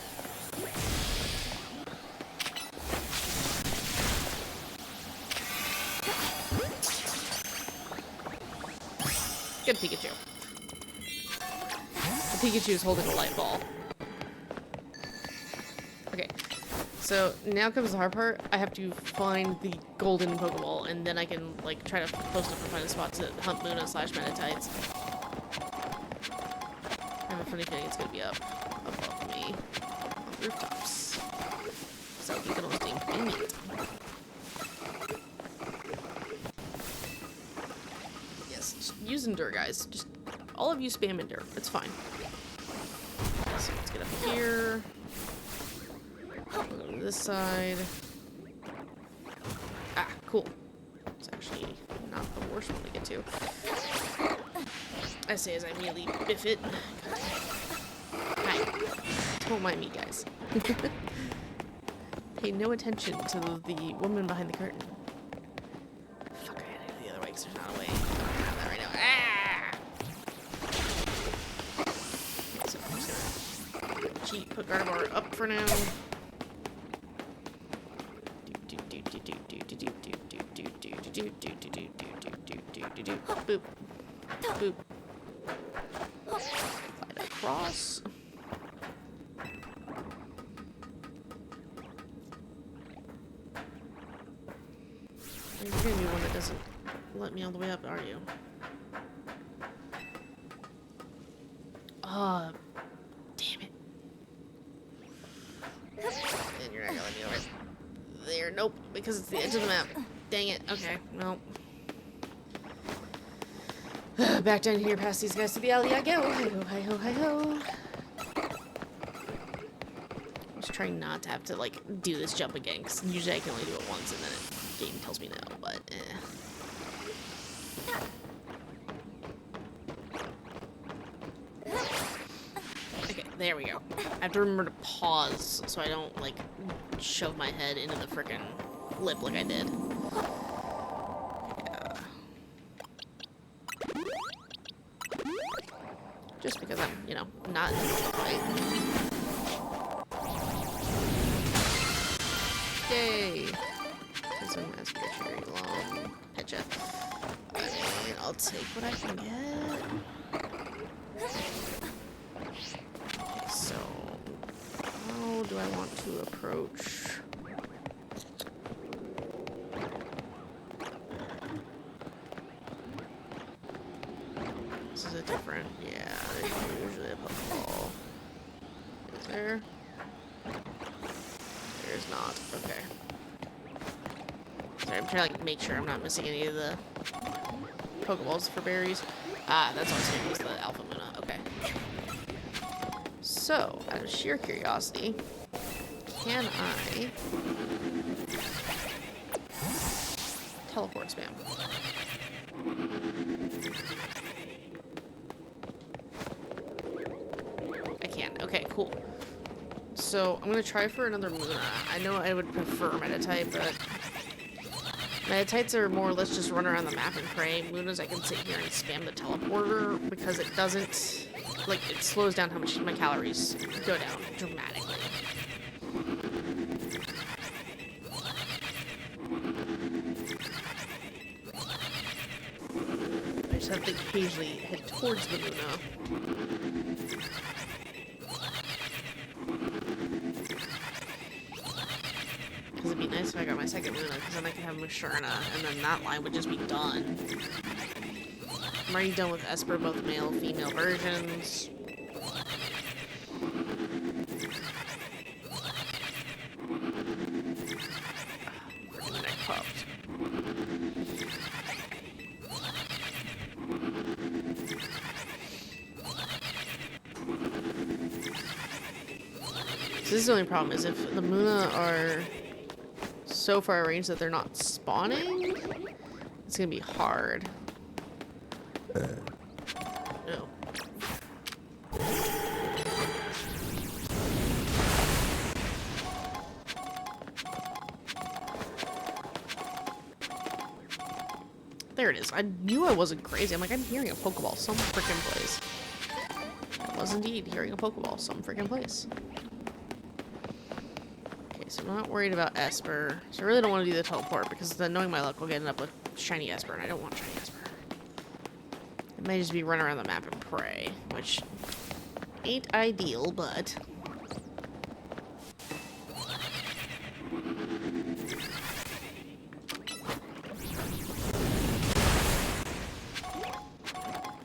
Good Pikachu. The Pikachu is holding a light ball. Okay, so now comes the hard part. I have to find the golden Pokeball, and then I can, like, try to post up and find a spot to hunt Luna / Manatites. I have a funny feeling it's gonna be up above me on the rooftops. So we can almost convenient. Yes, just use Endure, guys. Just all of you spam Endure. It's fine. So let's get up here. We'll go to this side. Ah, cool. It's actually not the worst one to get to. I say as I immediately biff it. Hi. Don't mind me, guys. Pay no attention to the woman behind the curtain. Fuck, I gotta go the other way because there's not a way. I'm not that right now. Ah! So I'm just gonna cheat, put Gardevoir up for now. Boop. Boop. Slide across. You're gonna be one that doesn't let me all the way up, are you? Oh, damn it. And you're not gonna let me over there. Nope, because it's the edge of the map. Dang it. Okay, nope. Back down here past these guys to the alley I go. Hi-ho, hi-ho, hi-ho. I was trying not to have to, like, do this jump again, because usually I can only do it once and then the game tells me no, but Okay, there we go. I have to remember to pause so I don't, like, shove my head into the frickin' lip like I did. Just because I'm, you know, not in the fight. Yay! This one has to be very long. Pitcha. I mean, I'll take what I can get. Okay, so how do I want to approach? This is a different, yeah, there's usually a Pokeball. Is there? There's not, okay. Sorry, I'm trying to like make sure I'm not missing any of the Pokeballs for berries. Ah, that's what I was saying, was the Alpha Luna, okay. So, out of sheer curiosity, can I teleport spam? I can. Okay, cool. So I'm gonna try for another Luna. I know I would prefer Meditite, but Meditites are more or less just run around the map and pray. Lunas I can sit here and spam the teleporter because it doesn't, like, it slows down how much my calories go down dramatically. I just have to occasionally head towards the Luna. Because it'd be nice if I got my second Luna, because then I could have Musharna, and then that line would just be done. I'm already done with Esper, both male and female versions. Freaking neck popped. So this is the only problem, is if the Muna are so far range that they're not spawning, it's gonna be hard. No. There it is. I knew I wasn't crazy. I'm like, I'm hearing a Pokeball some freaking place. I was indeed hearing a Pokeball some freaking place. So I'm not worried about Esper. So I really don't want to do the teleport because then knowing my luck, we'll get up with shiny Esper, and I don't want shiny Esper. It may just be run around the map and pray, which ain't ideal, but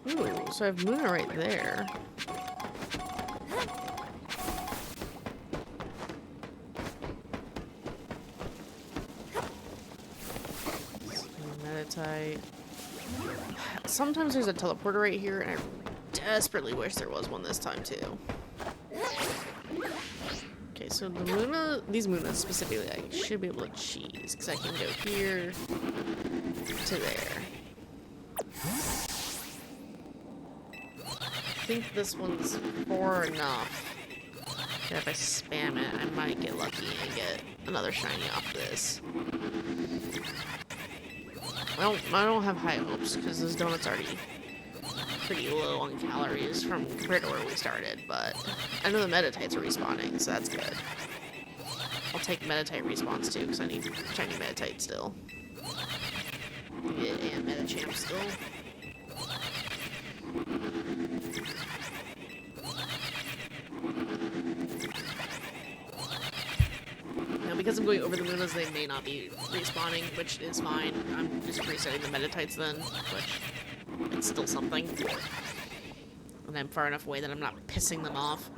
ooh, so I have Luna right there. Meditite. Sometimes there's a teleporter right here, and I desperately wish there was one this time too. Okay, so the Luna, these Lunas specifically, I should be able to cheese because I can go here to there. I think this one's far enough that if I spam it, I might get lucky and get another shiny off this. I don't have high hopes because this donut's already pretty low on calories compared to where we started, but I know the Meditites are respawning, so that's good. I'll take Meditite respawns too because I need shiny Meditite still. Yeah, and Medicham still. Because I'm going over the Lunas, they may not be respawning, which is fine. I'm just resetting the Meditites then, which it's still something. And I'm far enough away that I'm not pissing them off.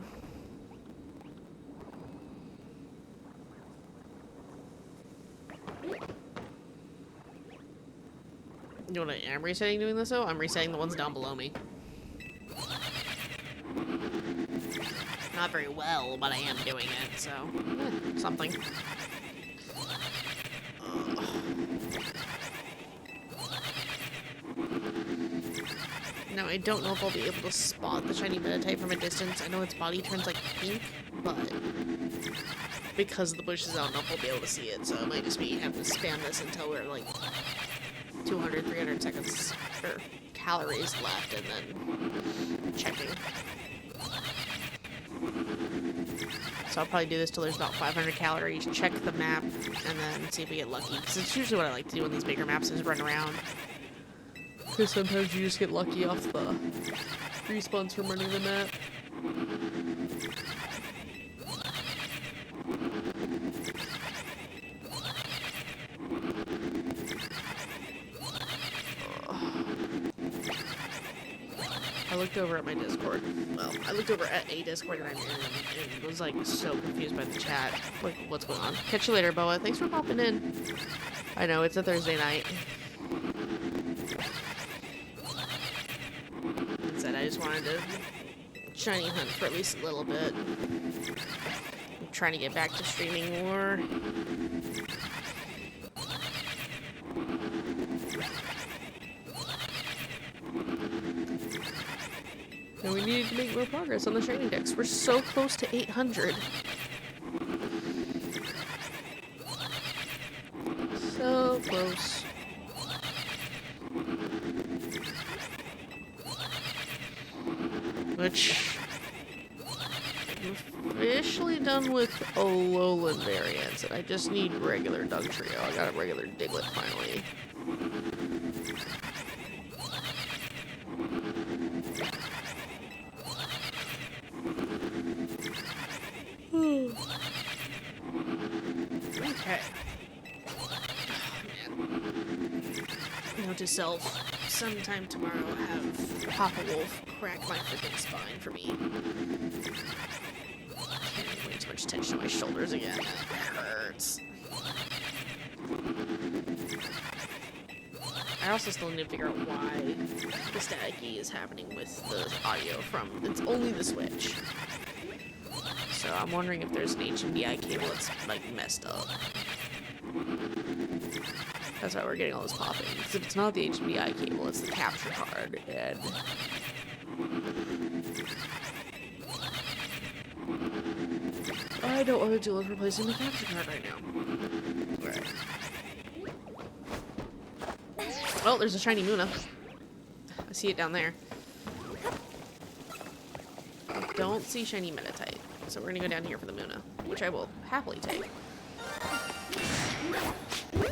You know what I am resetting doing this though? I'm resetting the ones down below me. Not very well, but I am doing it, so something. Now, I don't know if I'll be able to spot the shiny Meditite from a distance. I know its body turns like pink, but because the bush is out enough, we'll be able to see it. So it might just be having to spam this until we're like 200, 300 seconds or calories left, and then checking. So I'll probably do this till there's about 500 calories, check the map, and then see if we get lucky. Because it's usually what I like to do in these bigger maps is run around. Because sometimes you just get lucky off the respawns from running the map. I looked over at my Discord. Well, I looked over at a Discord that I'm in and was like so confused by the chat. Like, what's going on? Catch you later, Boa. Thanks for popping in. I know, it's a Thursday night. Instead, I just wanted to shiny hunt for at least a little bit. I'm trying to get back to streaming more. And we needed to make more progress on the training decks. We're so close to 800. So close. Which, I'm officially done with Alolan variants, and I just need regular Dugtrio. I got a regular Diglett finally. Okay. Oh, man. Note to self, sometime tomorrow have Papa Wolf crack my freaking spine for me. Carrying way too much tension on my shoulders again. It hurts. I also still need to figure out why the staticky is happening with the audio from, it's only the Switch. So I'm wondering if there's an HDMI cable that's like messed up. That's why we're getting all this popping. Because if it's not the HDMI cable, it's the capture card, and I don't want to deal with replacing the capture card right now. Alright. Well, there's a shiny Munna. I see it down there. I don't see shiny Meditite. So we're gonna go down here for the Munna, which I will happily take.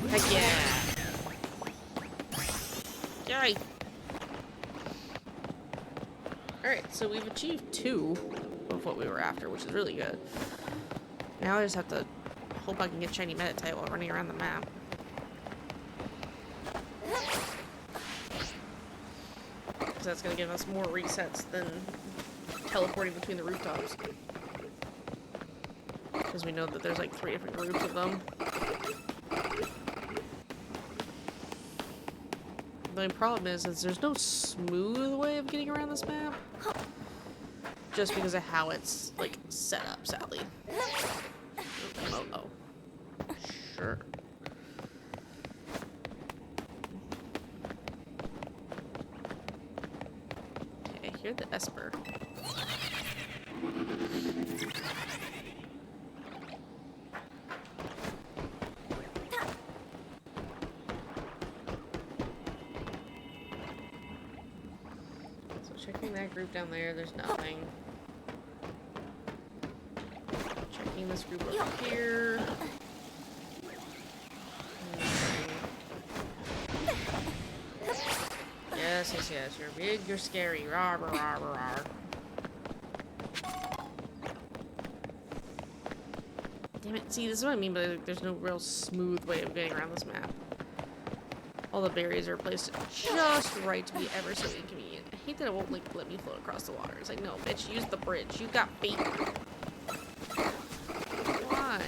Heck yeah! Yay! Alright, so we've achieved 2 of what we were after, which is really good. Now I just have to hope I can get shiny Meditite while running around the map. Because that's gonna give us more resets than teleporting between the rooftops. Because we know that there's like 3 different groups of them. The only problem is there's no smooth way of getting around this map. Just because of how it's like set up, sadly. Oh. Sure. Okay, here's the Esper. Checking that group down there, there's nothing. Checking this group over here. Nothing. Yes, you're big, you're scary. Rawr, rawr, rawr, rawr. Damn it, see, this is what I mean by like, there's no real smooth way of getting around this map. All the berries are placed just right to be ever so inconvenient. I hate that it won't like let me float across the water. It's like, no, bitch, use the bridge. You got feet. Why?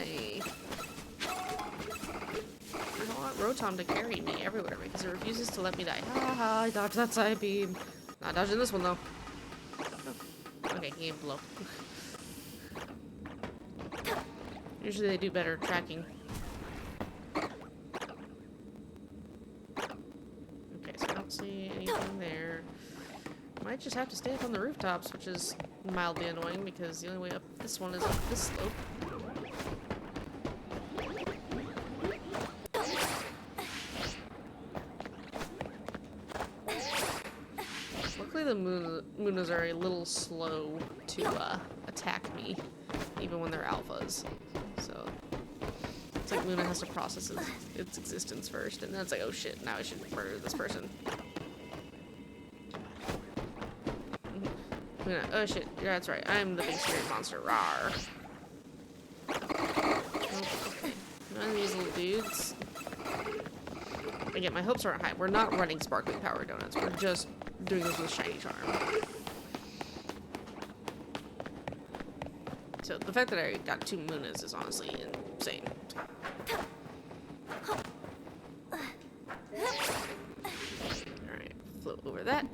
I don't want Rotom to carry me everywhere because it refuses to let me die. Ha ha, I dodged that side beam. Not dodging this one though. Oh. Okay, he ain't below. Usually they do better tracking. See anything there. Might just have to stay up on the rooftops, which is mildly annoying because the only way up this one is up this slope. Luckily the Munas are a little slow to attack me, even when they're alphas. So it's like Luna has to process its existence first, and then it's like, oh shit, now I should murder this person. Luna, oh shit, yeah, that's right, I'm the big scary monster. Rawr. Oh, okay. None of these little dudes. Again, my hopes aren't high. We're not running sparkling power donuts. We're just doing this with shiny charm. So the fact that I got 2 Munas is honestly insane. Alright, float over that.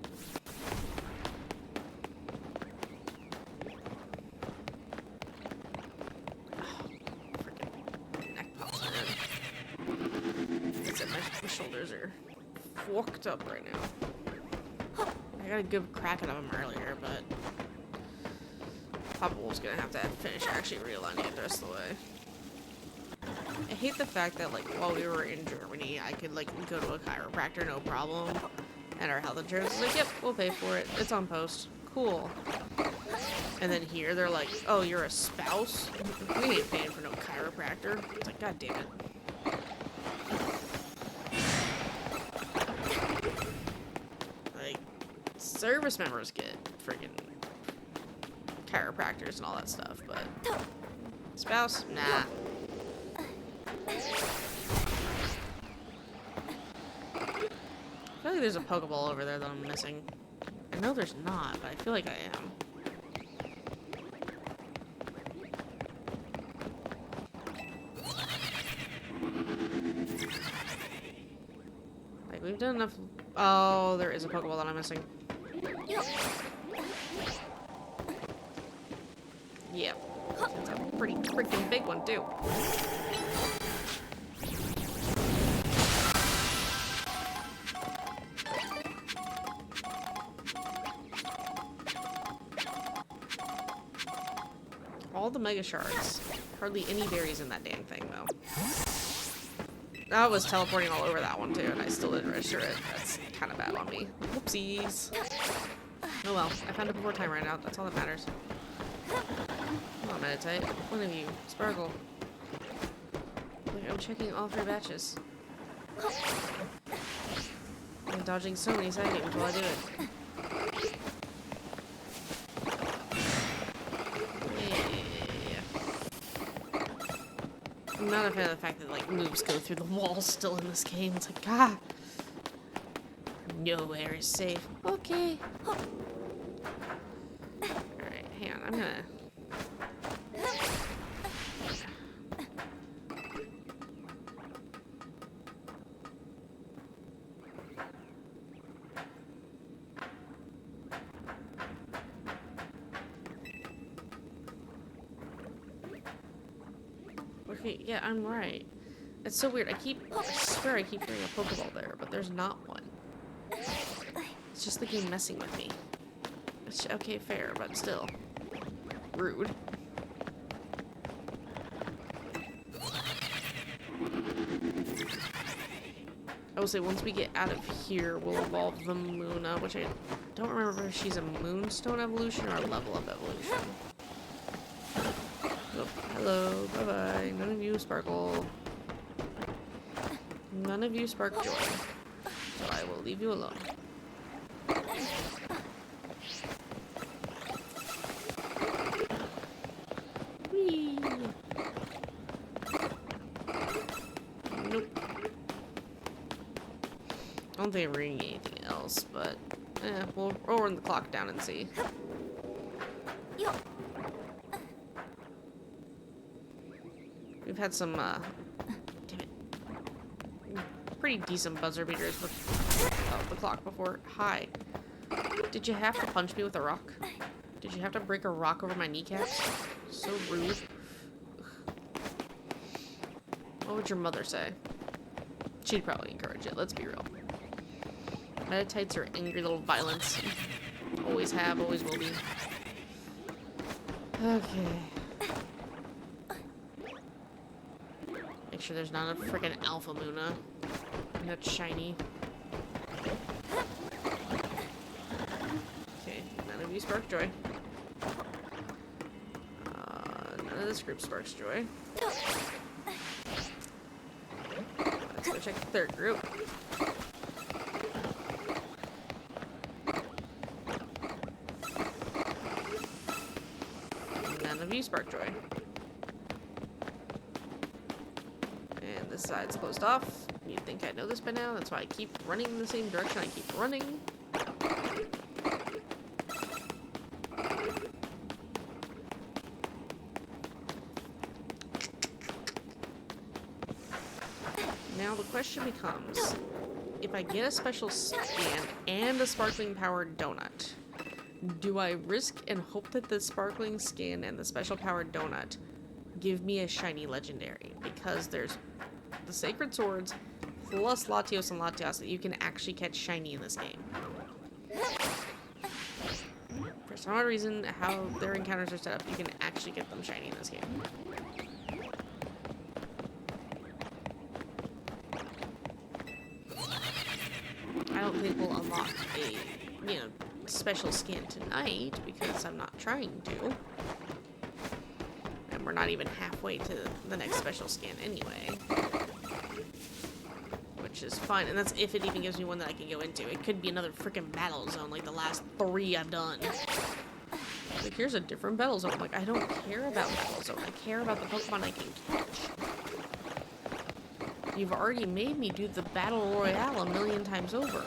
My shoulders are fucked up right now. I got a good crack at them earlier, but Papa Wolf's gonna have to finish actually realigning it the rest of the way. I hate the fact that, like, while we were in Germany, I could, like, go to a chiropractor, no problem, and our health insurance is like, yep, we'll pay for it. It's on post. Cool. And then here, they're like, oh, you're a spouse? We ain't paying for no chiropractor. It's like, god damn it. Service members get freaking chiropractors and all that stuff, but spouse, nah. I feel like there's a Pokeball over there that I'm missing. I know there's not, but I feel like I am. Like, we've done enough. Oh, there is a Pokeball that I'm missing. Yep. That's a pretty freaking big one, too. All the Mega Shards. Hardly any berries in that dang thing, though. I was teleporting all over that one, too, and I still didn't register it. That's kind of bad on me. Whoopsies. Oh well, I found it before time right now. That's all that matters. Come on, Meditate. One of you. Sparkle. Like, I'm checking all 3 batches. I'm dodging so many side games while I do it. Yeah. I'm not a fan of the fact that, like, moves go through the walls still in this game. It's like, ah! Nowhere is safe. Okay. Alright, hang on. I'm gonna... Okay, yeah, I'm right. It's so weird. I swear I keep hearing a Pokeball there, but there's not one. It's just the game messing with me. It's okay, fair, but still. Rude. I will say, once we get out of here, we'll evolve the Munna, which I don't remember if she's a Moonstone evolution or a level up evolution. Oh, hello, bye-bye. None of you sparkle. None of you spark joy. So I will leave you alone. Whee! Nope. I don't think I'm reading anything else, but we'll run the clock down and see. We've had some, damn it, pretty decent buzzer beaters with the clock before. Hi. Did you have to punch me with a rock? Did you have to break a rock over my kneecaps? So rude. What would your mother say? She'd probably encourage it, let's be real. Meditites are angry little violence. Always have, always will be. Okay. Make sure there's not a freaking Alpha Munna. That's shiny. you spark joy. None of this group sparks joy. Let's go check the third group. None of you spark joy. And this side's closed off. You'd think I know this by now. That's why I keep running in the same direction. I keep running. Now the question becomes, if I get a special scan and a sparkling powered donut, do I risk and hope that the sparkling scan and the special powered donut give me a shiny legendary? Because there's the sacred swords plus Latios and Latias that you can actually catch shiny in this game. For some odd reason, how their encounters are set up, you can actually get them shiny in this game. I don't think we'll unlock a, special scan tonight because I'm not trying to. And we're not even halfway to the next special scan anyway. Which is fine, and that's if it even gives me one that I can go into. It could be another freaking battle zone like the last 3 I've done. Like, here's a different battle zone. Like, I don't care about battle zone. I care about the Pokemon I can catch. You've already made me do the Battle Royale a million times over.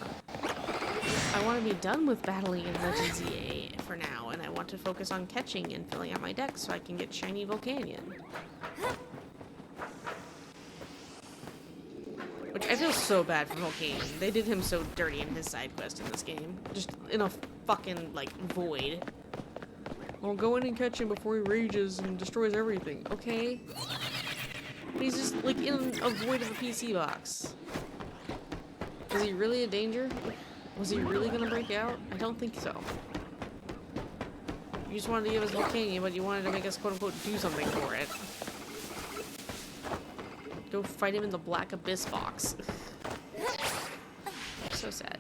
I want to be done with battling in Legends EA for now, and I want to focus on catching and filling out my deck so I can get shiny Volcanion. Which I feel so bad for Volcanion. They did him so dirty in his side quest in this game. Just in a fucking, like, void. Well, go in and catch him before he rages and destroys everything. Okay? But he's just, like, in a void of a PC box. Is he really a danger? Was he really gonna break out? I don't think so. You just wanted to give us Volcanion, but you wanted to make us, quote-unquote, do something for it. Go fight him in the Black Abyss box. So sad.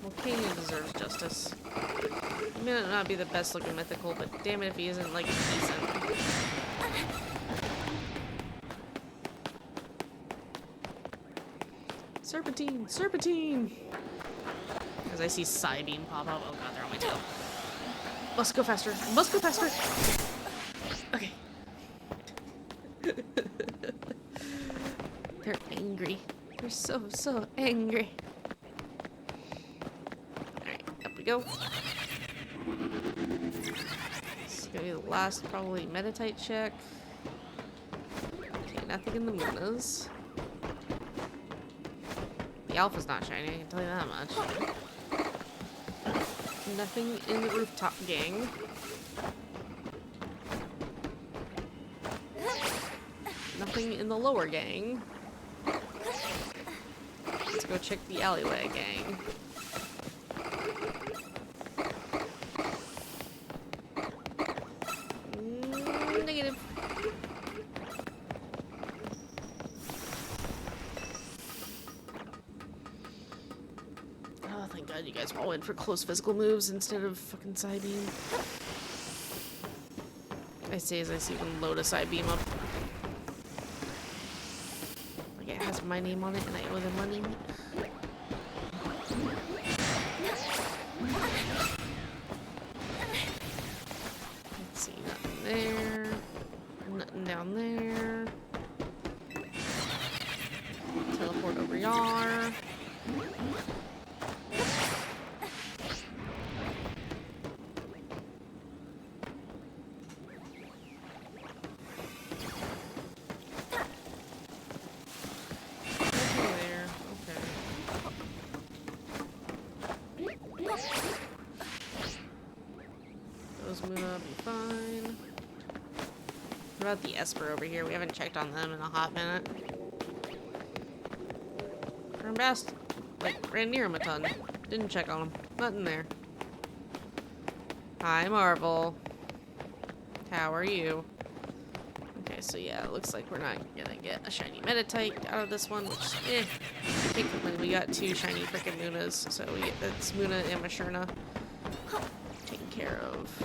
Volcanion deserves justice. He may not be the best looking mythical, but damn it if he isn't, like, decent. Serpentine! Serpentine! As I see Psybeam pop up. Oh god, they're on my tail. Must go faster! Must go faster! Okay. They're angry. They're so angry. Alright, up we go. This is gonna be the last, probably, Meditite check. Okay, nothing in the Munas. The Alpha's not shiny, I can tell you that much. Nothing in the Rooftop Gang. Nothing in the Lower Gang. Let's go check the Alleyway Gang. Negative. Oh, thank God you guys all went for close physical moves instead of fucking Psybeam. I say as I see one load a Psybeam up. Like it has my name on it and I owe them money. Let's see, nothing there. Nothing down there. Teleport over Yar. Those move up, be fine. What about the Esper over here? We haven't checked on them in a hot minute. Rambast, like, ran near him a ton. Didn't check on him. Nothing there. Hi, Marvel. How are you? Okay, Okay, so yeah, it looks like we're not gonna get a shiny Meditite out of this one, which, I can't complain. We got 2 shiny freaking Munas, so we get that's Muna and Masherna taken care of.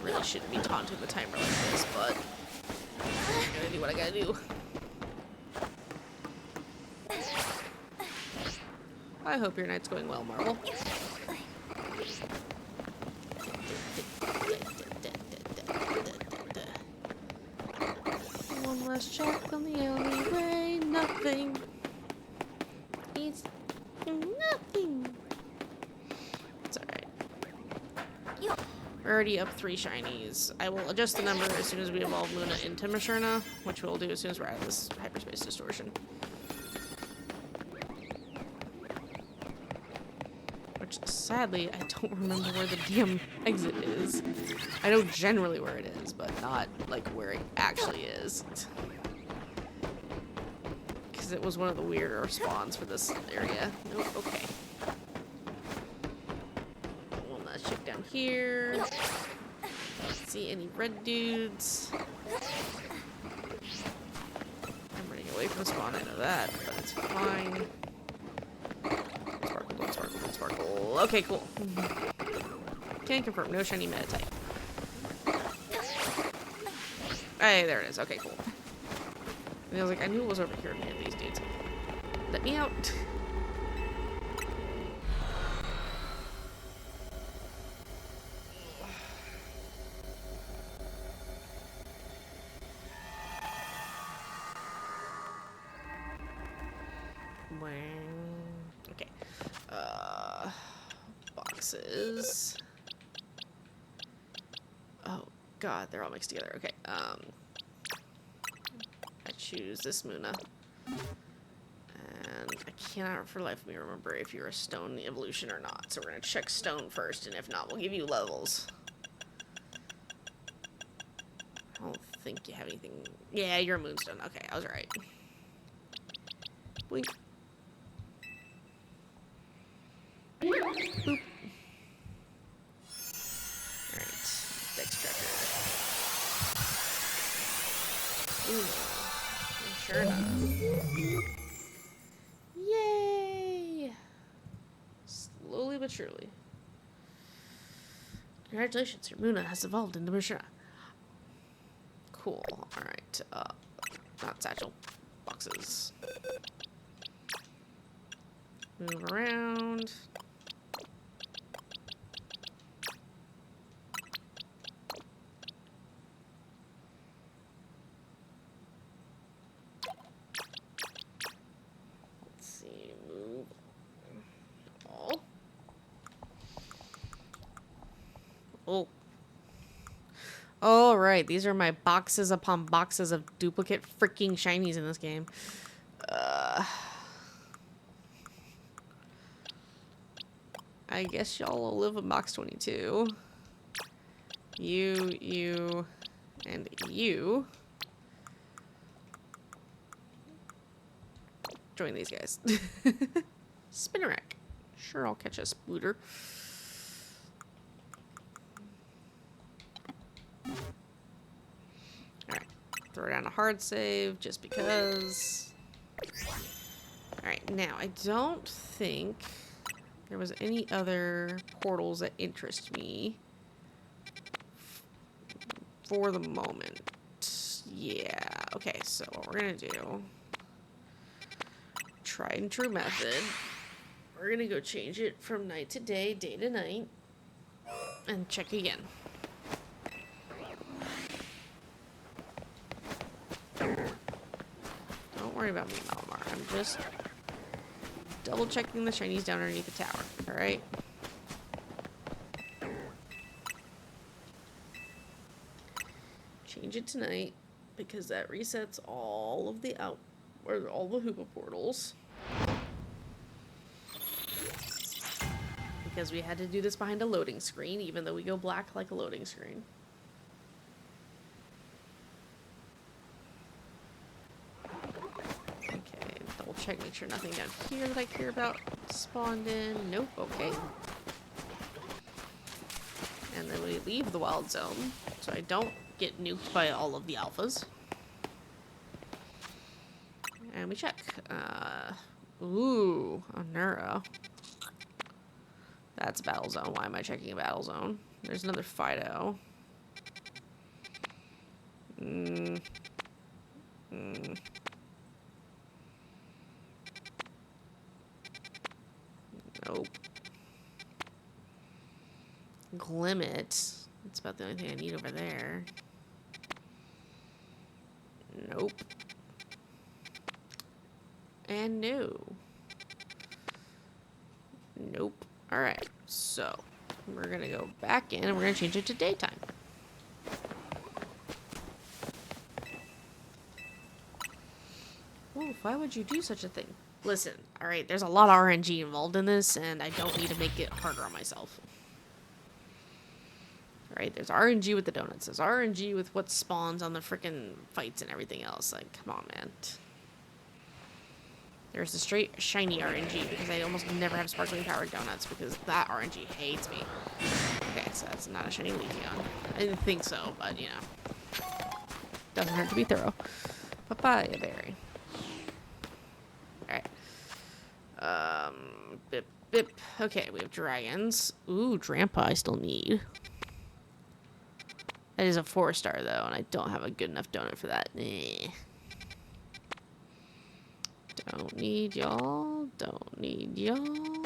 Really shouldn't be taunting the timer like this, but I gotta do what I gotta do. I hope your night's going well, Marvel. One last check on the alleyway. Nothing. It's nothing. It's alright. We're already up 3 shinies. I will adjust the number as soon as we evolve Luna into Masherna, which we'll do as soon as we're out of this hyperspace distortion. Which, sadly, I don't remember where the DM exit is. I know generally where it is, but not, like, where it actually is. Because it was one of the weirder spawns for this area. Nope, okay. One last check down here. See any red dudes. I'm running away from the spawn, I know that, but it's fine. Sparkle, don't sparkle, don't sparkle. Okay, cool. Can confirm, no shiny Meditite. Hey, there it is. Okay, cool. And I was like, I knew it was over here near these dudes. Let me out. Okay. Boxes. Oh god, they're all mixed together. Okay. I choose this Muna. And I cannot for the life of me remember if you're a stone evolution or not. So we're gonna check stone first, and if not, we'll give you levels. I don't think you have anything. Yeah, you're a moonstone. Okay, I was right. Blink. Boop. Alright. Dex tracker. Ooh. Sure enough. Yay! Slowly but surely. Congratulations, your Muna has evolved into Masherna. Cool. Alright. Not satchel. Boxes. Move around. Let's see. Move. Oh. Oh. Oh, right. These are my boxes upon boxes of duplicate freaking shinies in this game. I guess y'all will live in box 22. You, and you. Join these guys. Spinnerack. Sure, I'll catch a Splooter. Alright. Throw down a hard save just because. Alright, now I don't think there was any other portals that interest me for the moment. Yeah. Okay, so what we're gonna do, tried and true method. We're gonna go change it from night to day, day to night, and check again. Don't worry about me, Malamar. I'm just double checking the shinies down underneath the tower. Alright? Change it tonight because that resets all of the all the Hoopa portals. Because we had to do this behind a loading screen, even though we go black like a loading screen. Okay, double check, make sure nothing down here that I care about spawned in. Nope, okay. And then we leave the wild zone, so I don't get nuked by all of the alphas. And we check. Ooh, a Neuro. That's battle zone. Why am I checking a battle zone? There's another Fido. Nope. Glimmet. That's about the only thing I need over there. Nope. And no. Nope. Alright, so we're gonna go back in and we're gonna change it to daytime. Oh, why would you do such a thing? Listen, alright, there's a lot of RNG involved in this, and I don't need to make it harder on myself. Alright, there's RNG with the donuts. There's RNG with what spawns on the frickin' fights and everything else. Like, come on, man. There's the straight shiny RNG, because I almost never have sparkling powered donuts, because that RNG hates me. Okay, so that's not a shiny Leafeon. I didn't think so, but, you know. Doesn't hurt to be thorough. Papaya berry. Alright. Bip, bip. Okay, we have dragons. Ooh, Drampa I still need. That is a 4-star, though, and I don't have a good enough donut for that. Don't need y'all. Don't need y'all.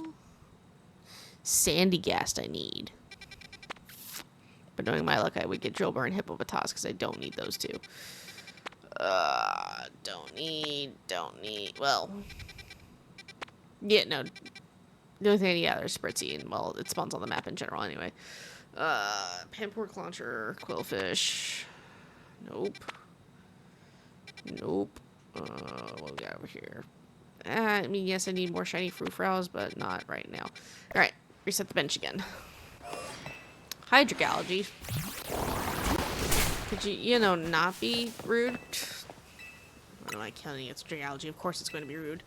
Sandygast I need. But knowing my luck, I would get Drillbur and Hippopotas, because I don't need those two. Don't need, well. Yeah, no. The only thing I need out is Spritzy, and, well, it spawns on the map in general anyway. Panpork Launcher, Quillfish. Nope. Nope. What we got over here? I mean, yes, I need more shiny Frufraus, but not right now. Alright, reset the bench again. Hydric Algae. Could you know, not be rude? What am I killing? It's Hydric Algae. Of course it's going to be rude.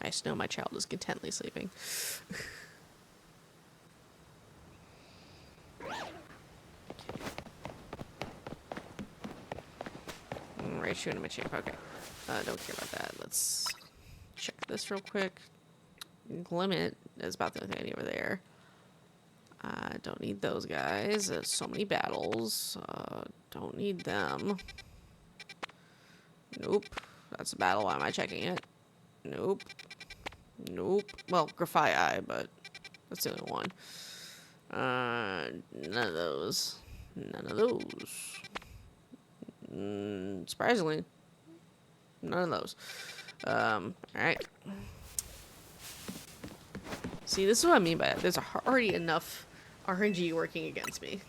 I just know my child is contently sleeping. Right, shooting my champ. Okay. Don't care about that. Let's check this real quick. Glimmet is about the only thing I need over there. Don't need those guys. There's so many battles. Don't need them. Nope. That's a battle. Why am I checking it? Nope. Nope. Well, Grafai, but that's the only one. None of those. None of those. Surprisingly, none of those. Alright. See, this is what I mean by it. There's already enough RNG working against me.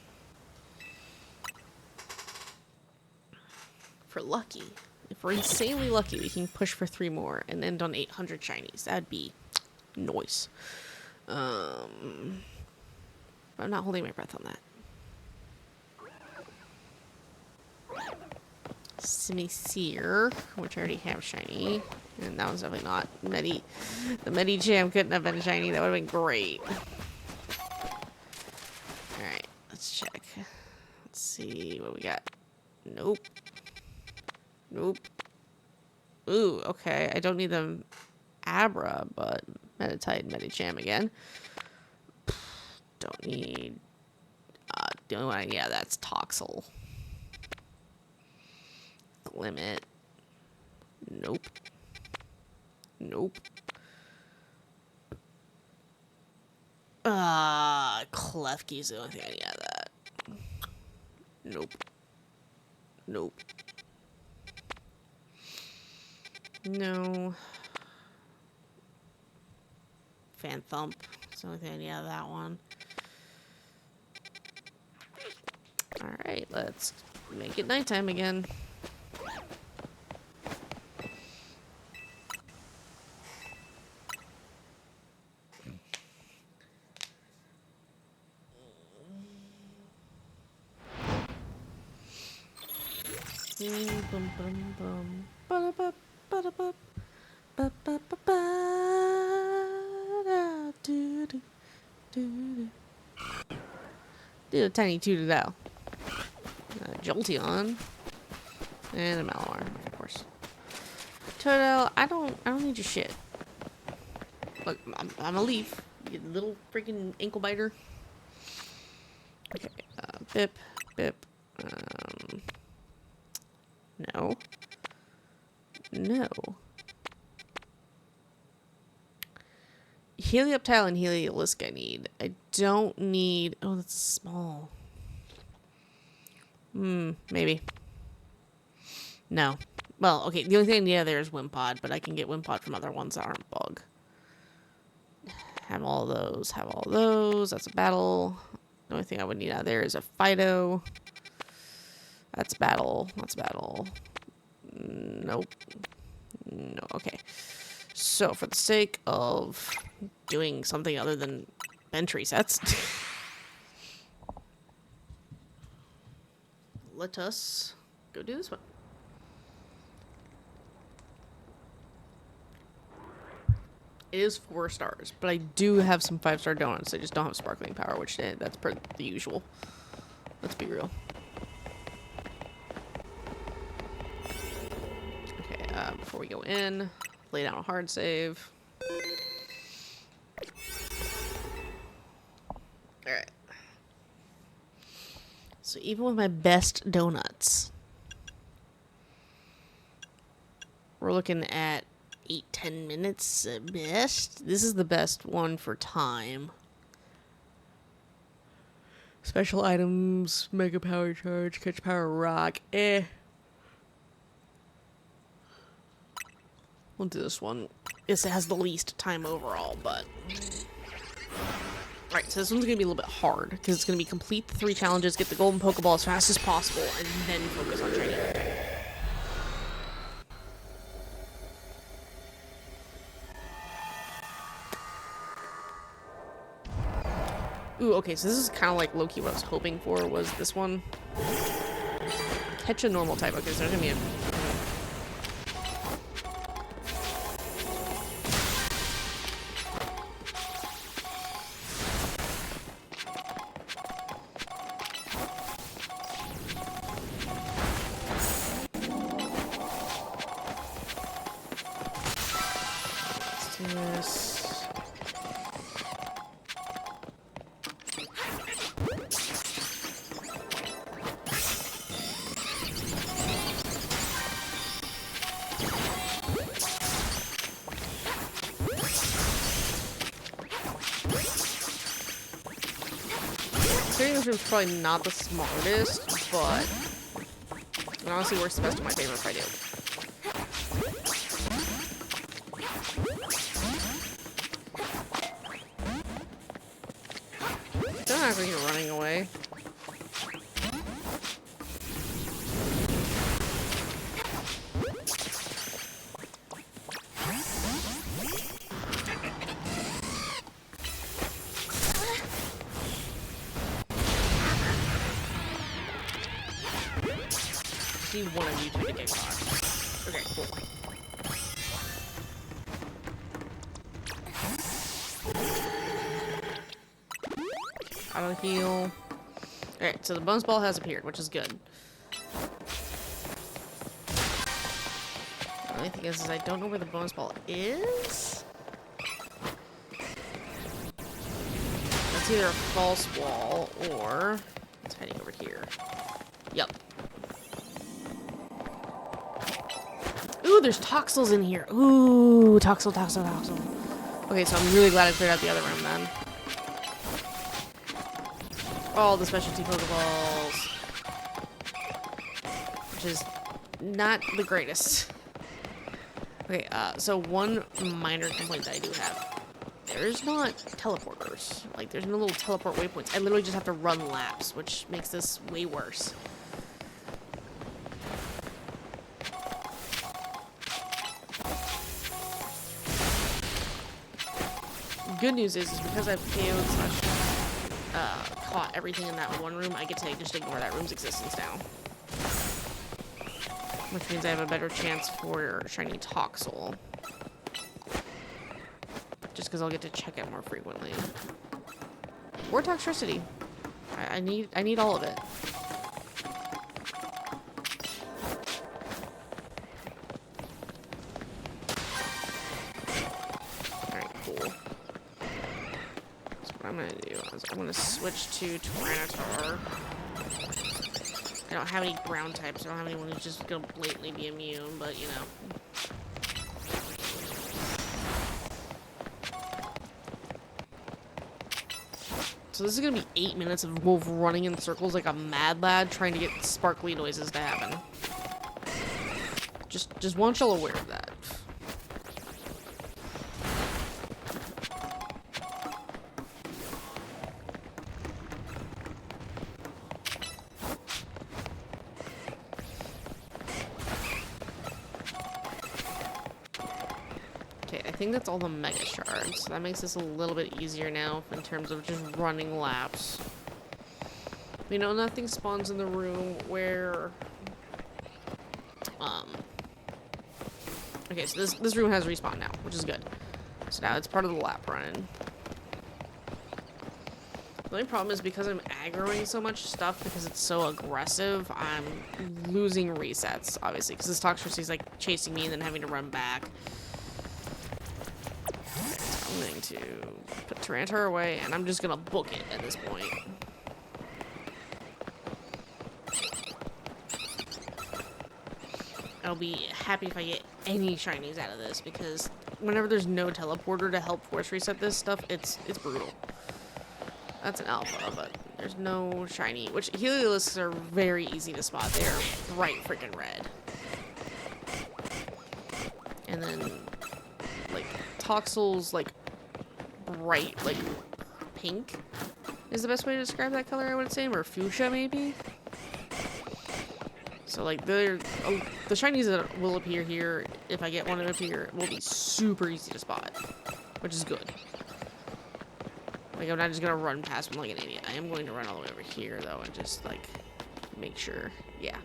For lucky. If we're insanely lucky, we can push for 3 more and end on 800 shinies. That'd be nice. But I'm not holding my breath on that. Simisear, which I already have shiny. And that one's definitely not. The Medicham couldn't have been shiny. That would have been great. Alright, let's check. Let's see what we got. Nope. Nope. Ooh, okay. I don't need them Abra, but Meditite and Medicham again. Don't need... the only one, yeah, that's Toxel. Glimmet. Nope. Nope. Klefki's the only thing I need out of that. Nope. Nope. No. Fan Thump. That's the only thing I need out of that one. Alright, let's make it nighttime again. Bum, bum, bum. Ba-da-ba, ba-da-ba, ba-ba-ba-ba, da, doo, doo, doo, doo. Do a tiny Tootie-Dow. Jolteon. And a Malamar, of course. Totodile, I don't need your shit. Look, I'm a leaf. You little freaking ankle biter. Okay, Bip, Bip. No. No. Helioptile and Heliolisk I need. I don't need... Oh, that's small. Maybe. No. Well, okay, the only thing I need there is Wimpod, but I can get Wimpod from other ones that aren't bug. Have all those. Have all those. That's a battle. The only thing I would need out of there is a Fido. That's battle. That's battle. Nope. No, okay. So, for the sake of doing something other than bench resets, let us go do this one. It is 4 stars, but I do have some 5-star donuts. I just don't have sparkling power, which that's per the usual. Let's be real. Okay, before we go in, lay down a hard save. Alright. So even with my best donuts, we're looking at 8-10 minutes at best. This is the best one for time. Special items, mega power charge, catch power rock. We'll do this one. Yes, it has the least time overall, but... Alright, so this one's gonna be a little bit hard, because it's gonna be complete the 3 challenges, get the golden Pokeball as fast as possible, and then focus on training. Ooh, okay, so this is kind of like low-key what I was hoping for, was this one. Catch a normal type. Okay, so there's gonna be a... Let's do this. Considering this room's probably not the smartest, but it honestly works the best in my favor if I do. Don't act like you're running away. Need one of you two to get caught. Okay, cool. Auto heal. Alright, so the bonus ball has appeared, which is good. The only thing is I don't know where the bonus ball is. That's either a false wall or it's hiding over here. Yep. Ooh, there's Toxels in here. Ooh, Toxel. Okay, so I'm really glad I cleared out the other room then. All the specialty Pokeballs. Which is not the greatest. Okay, so one minor complaint that I do have. There's not teleporters. Like, there's no little teleport waypoints. I literally just have to run laps, which makes this way worse. Good news is because I've KO'd / caught everything in that one room, I get to just ignore that room's existence now. which means I have a better chance for shiny Toxel. Just because I'll get to check it more frequently. Or Toxtricity. I need all of it. Alright, cool. So what I'm gonna do is I'm gonna switch to Tyranitar. I don't have any ground types. I don't have anyone who's just gonna blatantly be immune, but you know. So this is gonna be 8 minutes of Wolf running in circles like a mad lad trying to get sparkly noises to happen. Just want y'all aware of that. Okay, I think that's all the Mega Shards. So that makes this a little bit easier now in terms of just running laps. We know nothing spawns in the room where... Okay, so this room has respawn now, which is good. So now it's part of the lap run. The only problem is because I'm aggroing so much stuff, because it's so aggressive, I'm losing resets, obviously, because this Toxtricity is like chasing me and then having to run back. I'm going to put Tyranitar away, and I'm just going to book it at this point. I'll be happy if I get any shinies out of this, because whenever there's no teleporter to help force reset this stuff, it's brutal. That's an alpha, but there's no shiny, which Heliolisk are very easy to spot. They're bright freaking red. And then, like, Toxel's, like, bright, like, pink is the best way to describe that color, I would say, or fuchsia, maybe? So, like, the shinies that will appear here, if I get one to appear, will be super easy to spot, which is good. Like, I'm not just gonna run past one like an idiot. I am going to run all the way over here, though, and just, like, make sure. Yeah.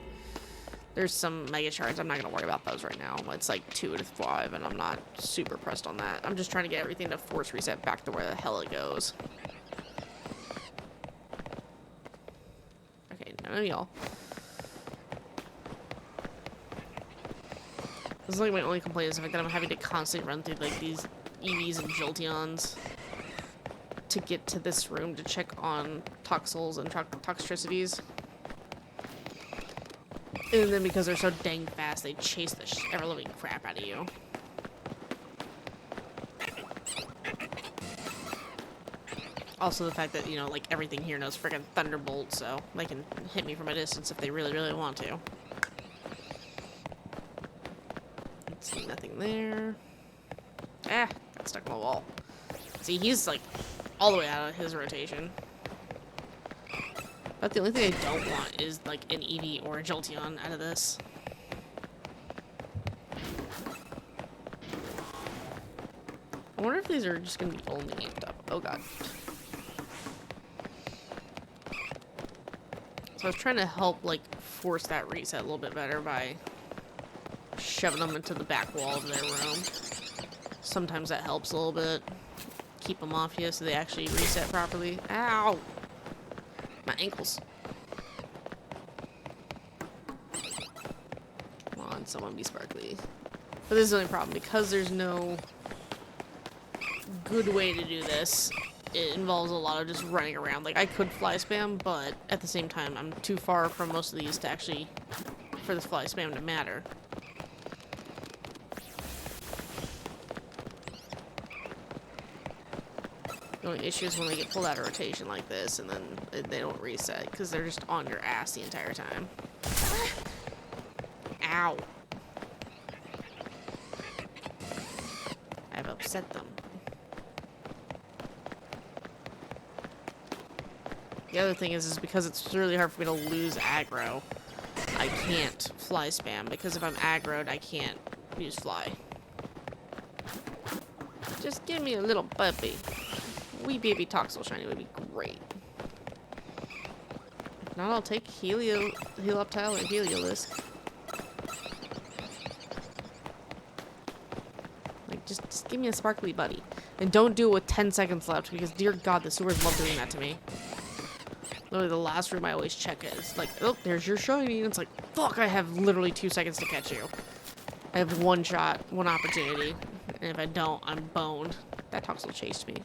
There's some Mega Shards. I'm not gonna worry about those right now. It's, like, 2 to 5, and I'm not super pressed on that. I'm just trying to get everything to force reset back to where the hell it goes. Okay, none of y'all. This is, like, my only complaint is the fact that I'm having to constantly run through, like, these Eevees and Jolteons to get to this room to check on Toxels and Toxtricities. And then because they're so dang fast, they chase the ever-living crap out of you. Also the fact that, you know, like, everything here knows friggin' Thunderbolt, so they can hit me from a distance if they really, really want to. Let's see, nothing there. Ah, got stuck on the wall. See, he's, like, all the way out of his rotation. But the only thing I don't want is, like, an Eevee or a Jolteon out of this. I wonder if these are just gonna be only amped up. Oh god. So I was trying to help, like, force that reset a little bit better by shoving them into the back wall of their room. Sometimes that helps a little bit. Keep them off you so they actually reset properly. Ow! My ankles. Come on, someone be sparkly. But this is the only problem. Because there's no good way to do this, it involves a lot of just running around. Like, I could fly spam, but at the same time, I'm too far from most of these to actually, for this fly spam to matter. The only issue is when they get pulled out of rotation like this, and then they don't reset, because they're just on your ass the entire time. Ow. I've upset them. The other thing is because it's really hard for me to lose aggro, I can't fly spam, because if I'm aggroed, I can't use fly. Just give me a little puppy. Wee baby Toxel shiny would be great. If not, I'll take Helioptile or Heliolisk. just give me a sparkly buddy. And don't do it with 10 seconds left, because dear God, the sewers love doing that to me. Literally, the last room I always check is like, oh, there's your shiny. And it's like, fuck, I have literally 2 seconds to catch you. I have 1 shot, 1 opportunity. And if I don't, I'm boned. That Toxel chased me.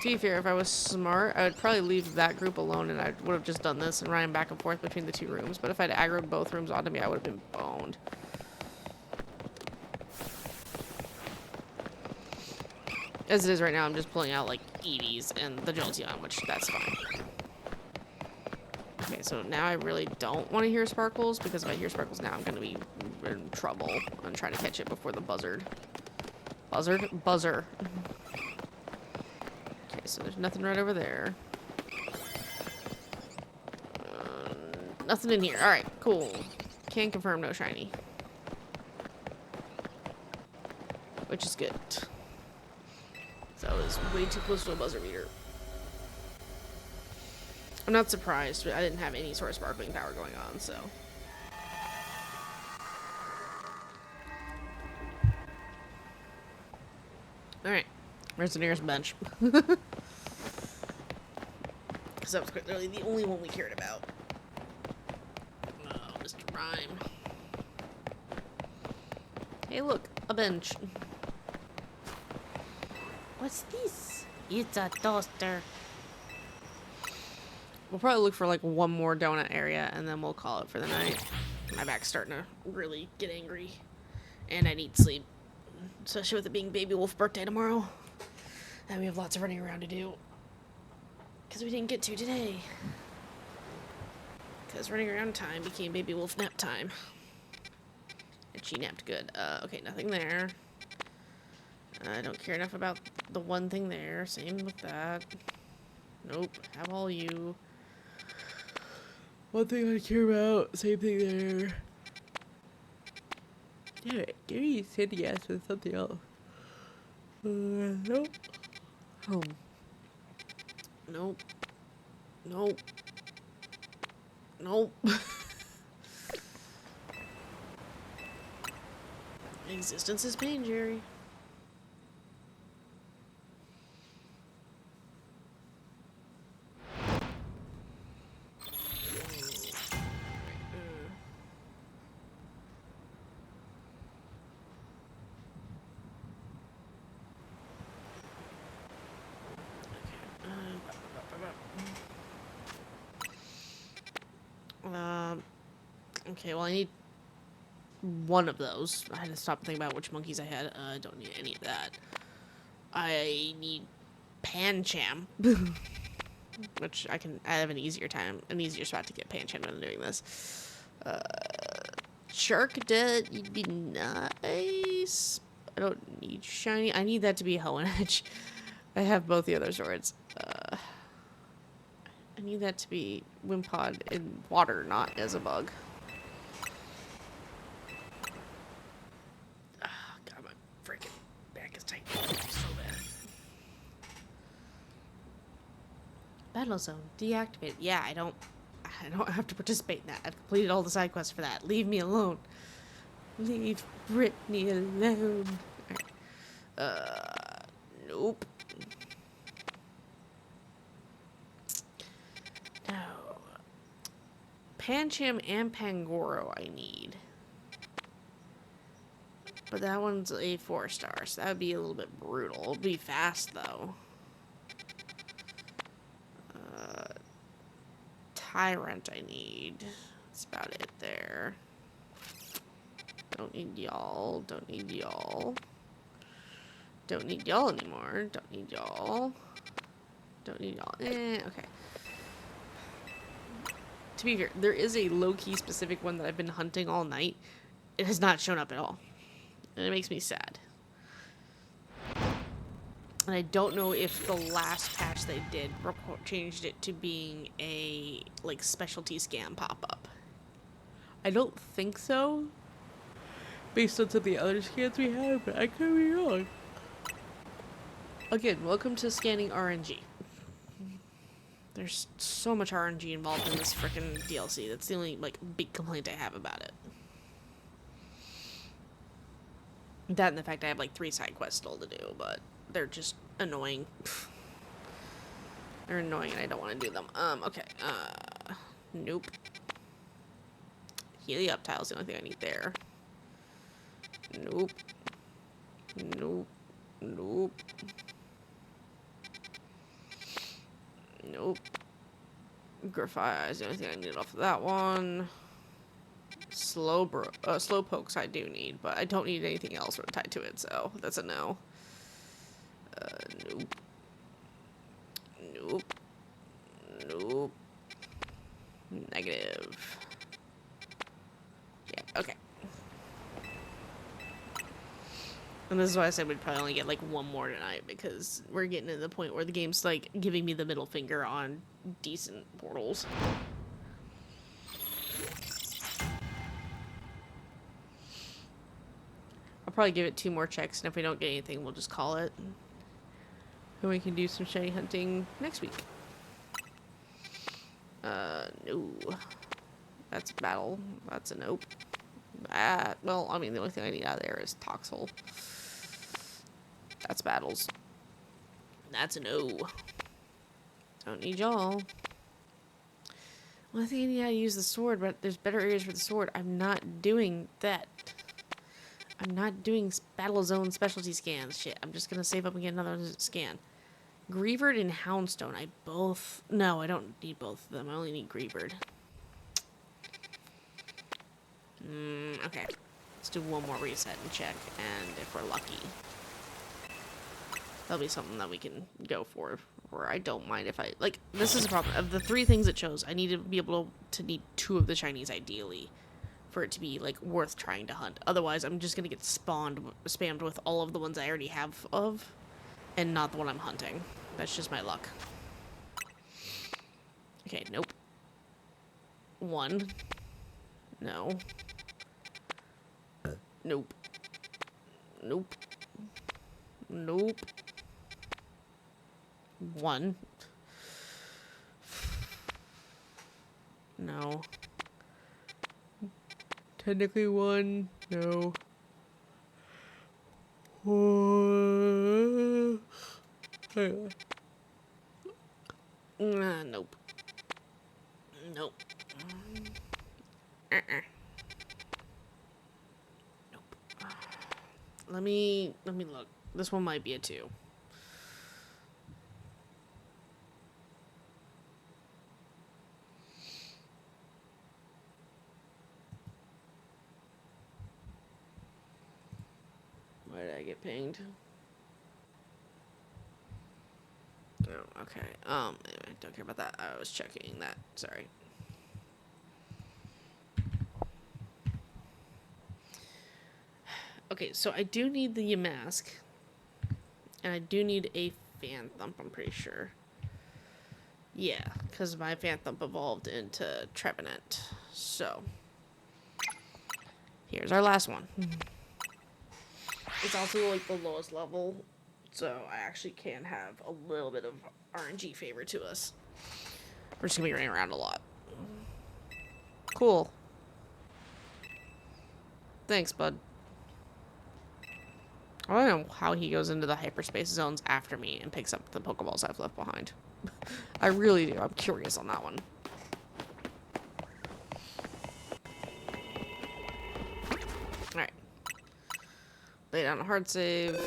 To be fair, if I was smart, I would probably leave that group alone and I would have just done this and ran back and forth between the 2 rooms. But if I'd aggroed both rooms onto me, I would have been boned. As it is right now, I'm just pulling out, like, Eevees and the Jolteon, which that's fine. Okay, so now I really don't want to hear Sparkles, because if I hear Sparkles now, I'm going to be in trouble. I'm trying to catch it before the buzzard. Buzzard? Buzzer. Okay, so there's nothing right over there. Nothing in here. Alright, cool. Can confirm no shiny. Which is good. So I was way too close to a buzzer beater. I'm not surprised, but I didn't have any sort of sparkling power going on, so. Alright. Where's the nearest bench? Because that was clearly the only one we cared about. Oh, Mr. Rhyme. Hey, look. A bench. What's this? It's a toaster. We'll probably look for like 1 more donut area and then we'll call it for the night. My back's starting to really get angry. And I need sleep. Especially with it being Baby Wolf birthday tomorrow. And we have lots of running around to do. Because we didn't get to today. Because running around time became Baby Wolf nap time. And she napped good. Okay, nothing there. I don't care enough about the 1 thing there. Same with that. Nope. Have all you. 1 thing I care about. Same thing there. Damn it. Give me Sandy ass with something else. Nope. Home. Nope. Nope. Nope. Existence is pain, Jerry. Okay, well I need 1 of those. I had to stop and think about which monkeys I had. I don't need any of that. I need Pancham. Which I have an easier spot to get Pancham when I'm doing this. Charcadet, you'd be nice. I don't need shiny. I need that to be Hoenn. I have both the other swords. I need that to be Wimpod in water, not as a bug. God, my freaking back is tight. So bad. Battle zone deactivated. Yeah, I don't have to participate in that. I've completed all the side quests for that. Leave me alone. Leave Brittany alone. Alright. Nope. No. Pancham and Pangoro I need. But that one's a 4-star, so that would be a little bit brutal. It'll be fast, though. Tyrant I need. That's about it there. Don't need y'all. Don't need y'all. Don't need y'all anymore. Don't need y'all. Don't need y'all. Okay. To be fair, there is a low-key specific one that I've been hunting all night. It has not shown up at all. And it makes me sad. And I don't know if the last patch they did changed it to being a, like, specialty scam pop-up. I don't think so. Based on some of the other scans we have, but I could be wrong. Again, welcome to scanning RNG. There's so much RNG involved in this frickin' DLC. That's the only, like, big complaint I have about it. That and the fact I have, like, 3 side quests still to do, but they're just annoying. They're annoying and I don't want to do them. Okay. Nope. Helioptile's the only thing I need there. Nope. Nope. Nope. Nope. Graphite is the only thing I need off of that one. Slowpokes I do need, but I don't need anything else tied to it, so that's a no. Nope. Nope. Nope. Negative. Yeah, okay. And this is why I said we'd probably only get like one more tonight, because we're getting to the point where the game's like giving me the middle finger on decent portals. I'll probably give it 2 more checks, and if we don't get anything, we'll just call it. And we can do some shiny hunting next week. No. That's battle. That's a nope. Well, I mean, the only thing I need out of there is Toxel. That's battles. That's a no. Don't need y'all. Well, I think I need to use the sword, but there's better areas for the sword. I'm not doing that. I'm not doing battle zone specialty scans. Shit, I'm just gonna save up and get another scan. Greavard and Houndstone, I both... No, I don't need both of them. I only need Greavard. Okay. Let's do one more reset and check, and if we're lucky, that'll be something that we can go for, where I don't mind if I... Like, this is a problem. Of the 3 things it chose, I need to be able to need 2 of the shinies, ideally, for it to be, like, worth trying to hunt. Otherwise, I'm just gonna get spammed with all of the ones I already have of, and not the one I'm hunting. That's just my luck. Okay, nope. 1. No. Nope. Nope. Nope. 1. No. Technically 1. No. Nope. Nope. Nope. Let me look. This one might be a 2. Why did I get pinged? Oh, okay. Anyway, don't care about that. I was checking that. Sorry. Okay, so I do need the Yamask. And I do need a Phanthump, I'm pretty sure. Yeah, because my Phanthump evolved into Trevenant. So, here's our last one. It's also like the lowest level, so I actually can have a little bit of RNG favor to us. We're just gonna be running around a lot. Cool. Thanks, bud. I don't know how he goes into the hyperspace zones after me and picks up the Pokeballs I've left behind. I really do. I'm curious on that one. Alright. Lay down a hard save.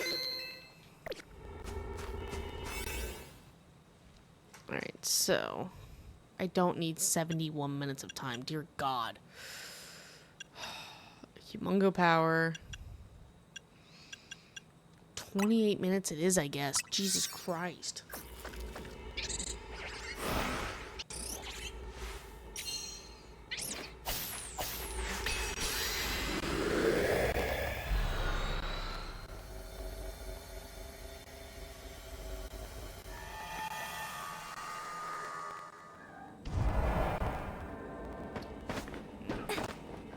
Alright, so... I don't need 71 minutes of time. Dear God. Humongo power... 28 minutes it is, I guess. Jesus Christ.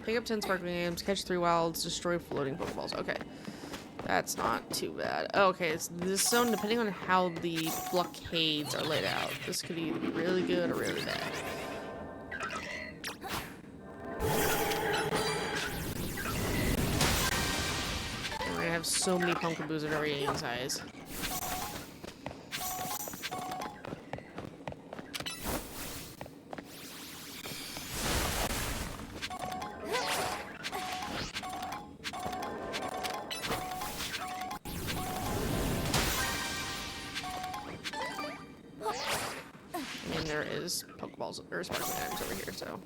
Pick up 10 sparkling items, catch 3 wilds, destroy floating Pokeballs. Okay. That's not too bad. Okay, so this zone, depending on how the blockades are laid out, this could either be really good or really bad. And we're gonna have so many Punkaboos of varying size. Pokeballs or sparkling items over here, so.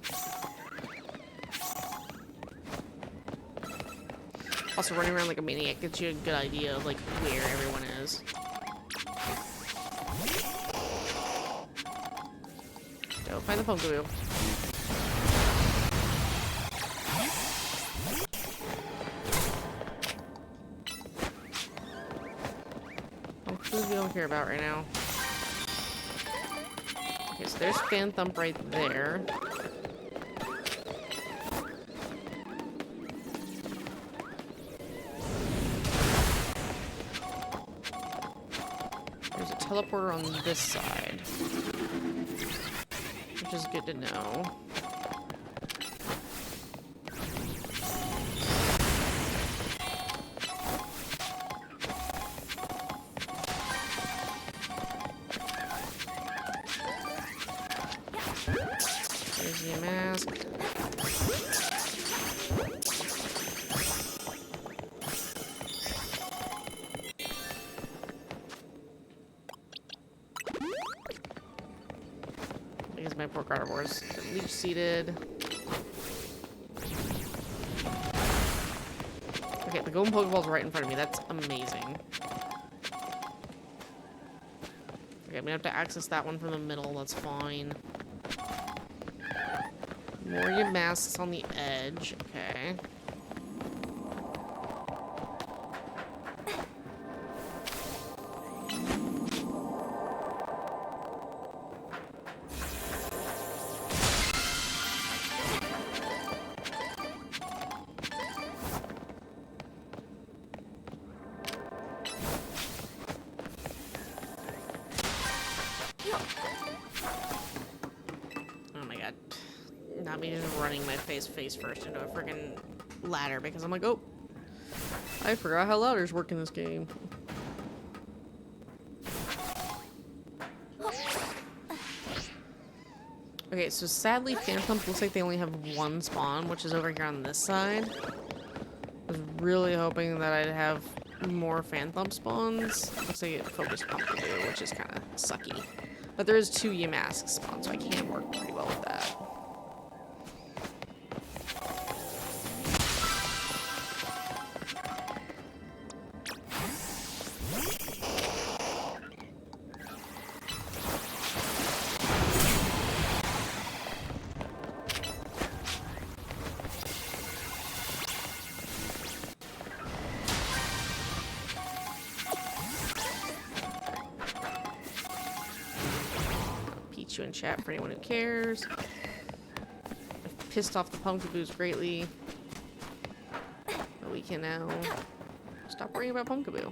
Also, running around like a maniac gets you a good idea of like where everyone is. Go find the Pokeball. Pokeballs we don't care about right now. Okay, so there's Phanthump right there. There's a teleporter on this side, which is good to know. There's the mask. Because my poor carnivores leech seated. Okay, the golden Pokeball's right in front of me. That's amazing. Okay, I'm gonna have to access that one from the middle. That's fine. More your masks on the edge. Okay. Oh my god. Not me just running my face first into a freaking ladder because I'm like, oh, I forgot how ladders work in this game. Okay, so sadly, Phanthump looks like they only have one spawn, which is over here on this side. I was really hoping that I'd have more Phanthump spawns. Looks like it focused Pumpkaboo, which is kind of sucky. But there is 2 Yamask spawns, so I can work pretty well with that. In chat for anyone who cares. I've pissed off the Punkaboos greatly. But we can now stop worrying about Punkaboo.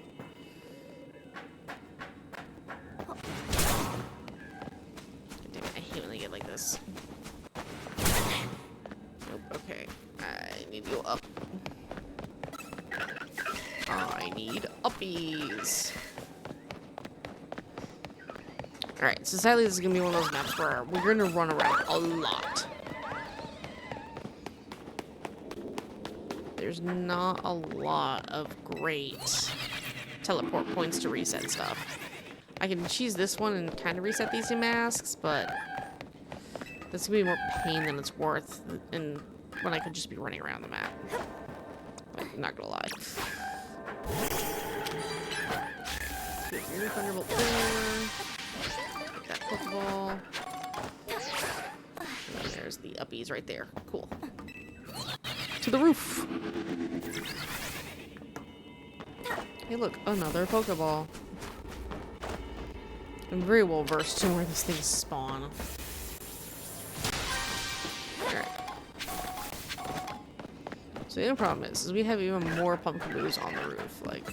Damn it, I hate when they get like this. Nope, okay. I need to go up. I need uppies. Alright, so sadly this is going to be one of those maps where we're going to run around a lot. There's not a lot of great teleport points to reset stuff. I can choose this one and kind of reset these masks, but that's going to be more pain than it's worth and when I could just be running around the map. Like, I'm not going to lie. Good, your Thunderbolt there. That Pokeball. And then there's the uppies right there. Cool. To the roof. Hey, look, another Pokeball. I'm very well versed in where these things spawn. Alright. So So the other problem is we have even more Pumpkaboos on the roof. Like,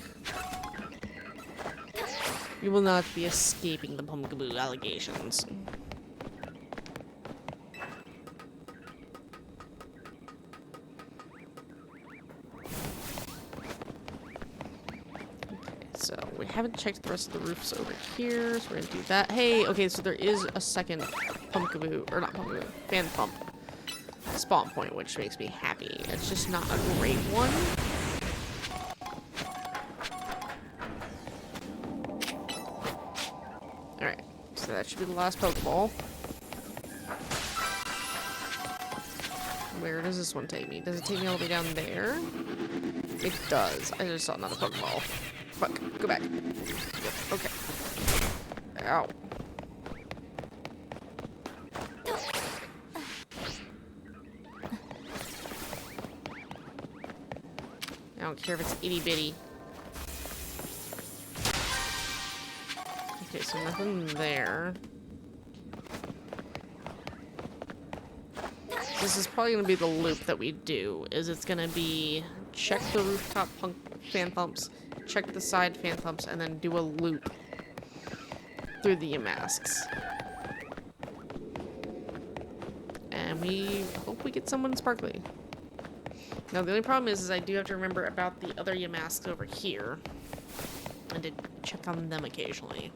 you will not be escaping the Pumpkaboo allegations. So we haven't checked the rest of the roofs over here, so we're gonna do that. Hey, okay, so there is a second Pumpkaboo, or not Pumpkaboo, Phanpump spawn point, which makes me happy. It's just not a great one. Alright, so that should be the last Pokeball. Where does this one take me? Does it take me all the way down there? It does. I just saw another Pokeball. Fuck, go back. Yep, okay. Ow. I don't care if it's itty bitty. Okay, so nothing there. This is probably gonna be the loop that we do, is it's gonna be check the rooftop Phanpumps, check the side Phanpumps, and then do a loop through the Yamasks. And we hope we get someone sparkly. Now the only problem is I do have to remember about the other Yamasks over here. And to check on them occasionally.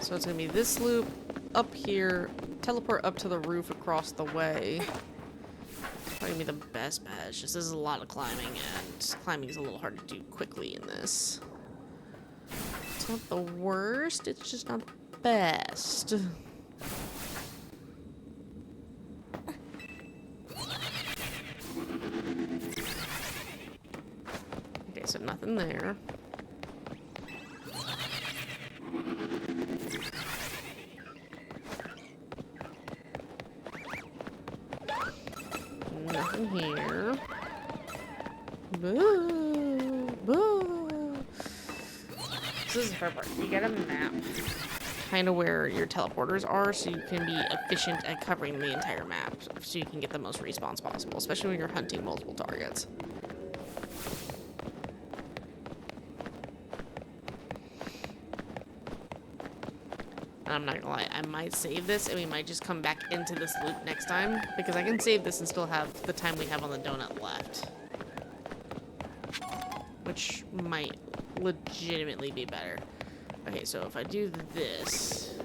So it's gonna be this loop, up here, teleport up to the roof across the way. Probably gonna be the best bet. It's just this is a lot of climbing, and climbing is a little hard to do quickly in this. It's not the worst, it's just not the best. Okay, so nothing there. Nothing here. Boo! Boo! This is the hard part. You gotta map kind of where your teleporters are so you can be efficient at covering the entire map so you can get the most respawns possible, especially when you're hunting multiple targets. I'm not gonna lie, I might save this and we might just come back into this loop next time because I can save this and still have the time we have on the donut left. Which might legitimately be better. Okay, so if I do this,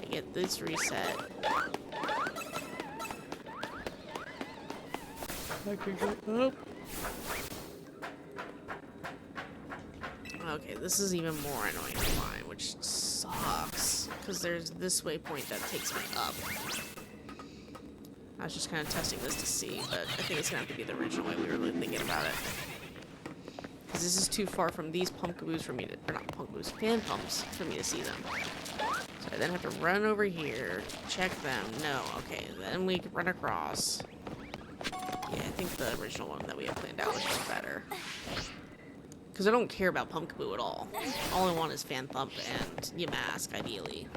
I get this reset. I can go up. Okay, this is even more annoying to find, which sucks. Because there's this waypoint that takes me up. I was just kind of testing this to see, but I think it's going to have to be the original way we were really thinking about it. Because this is too far from these Pumpkaboos for me to, or not Pumpkaboos, Phanpumps for me to see them. So I then have to run over here, check them. No, okay, then we can run across. Yeah, I think the original one that we had planned out was just better. Because I don't care about Pumpkaboo at all. All I want is Phanpump and Yamask, ideally.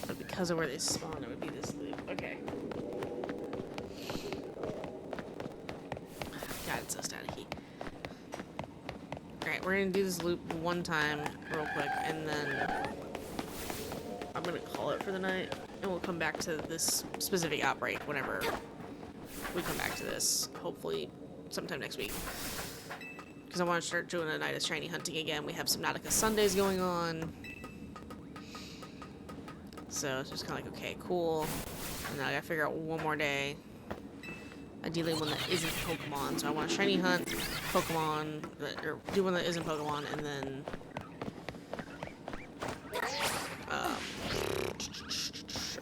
But because of where they spawn, it would be this loop. Okay. God, it's so staticky. Alright, we're gonna do this loop one time real quick, and then I'm gonna call it for the night. And we'll come back to this specific outbreak whenever we come back to this. Hopefully sometime next week. Because I want to start doing a night of shiny hunting again. We have Subnautica Sundays going on. So it's just kind of like, okay, cool. And now I gotta figure out one more day. Ideally one that isn't Pokemon. So I want to shiny hunt Pokemon, or do one that isn't Pokemon, and then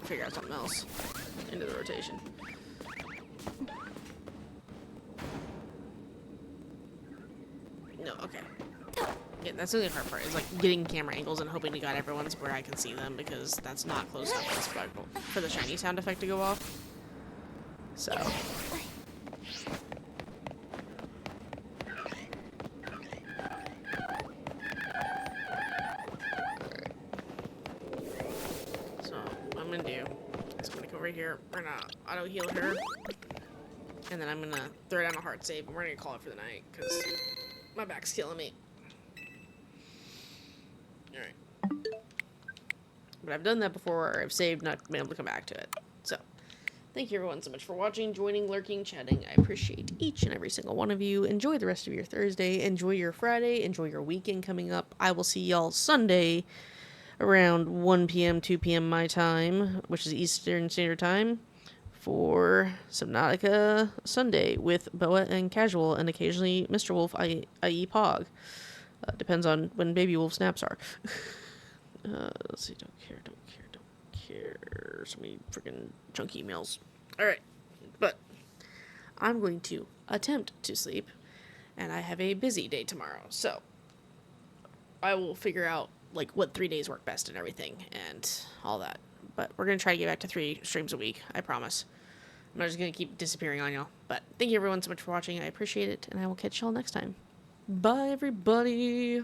figure out something else into the rotation. No, okay. Yeah, that's the only hard part, is like getting camera angles and hoping to God everyone's where I can see them, because that's not close enough for the sparkle for the shiny sound effect to go off. So here. We're gonna auto heal her. And then I'm gonna throw down a heart save, and we're gonna call it for the night, because my back's killing me. Alright. But I've done that before, or I've saved, not been able to come back to it. So, thank you everyone so much for watching, joining, lurking, chatting. I appreciate each and every single one of you. Enjoy the rest of your Thursday. Enjoy your Friday. Enjoy your weekend coming up. I will see y'all Sunday around 1 p.m., 2 p.m. my time, which is Eastern Standard Time, for Subnautica Sunday with Boa and Casual, and occasionally Mr. Wolf, i.e. Pog. Depends on when Baby Wolf naps are. Let's see, don't care. So many freaking junk emails. Alright, but I'm going to attempt to sleep, and I have a busy day tomorrow, so I will figure out, like, what 3 days work best and everything, and all that. But we're going to try to get back to 3 streams a week, I promise. I'm not just going to keep disappearing on y'all. But thank you everyone so much for watching. I appreciate it, and I will catch y'all next time. Bye, everybody!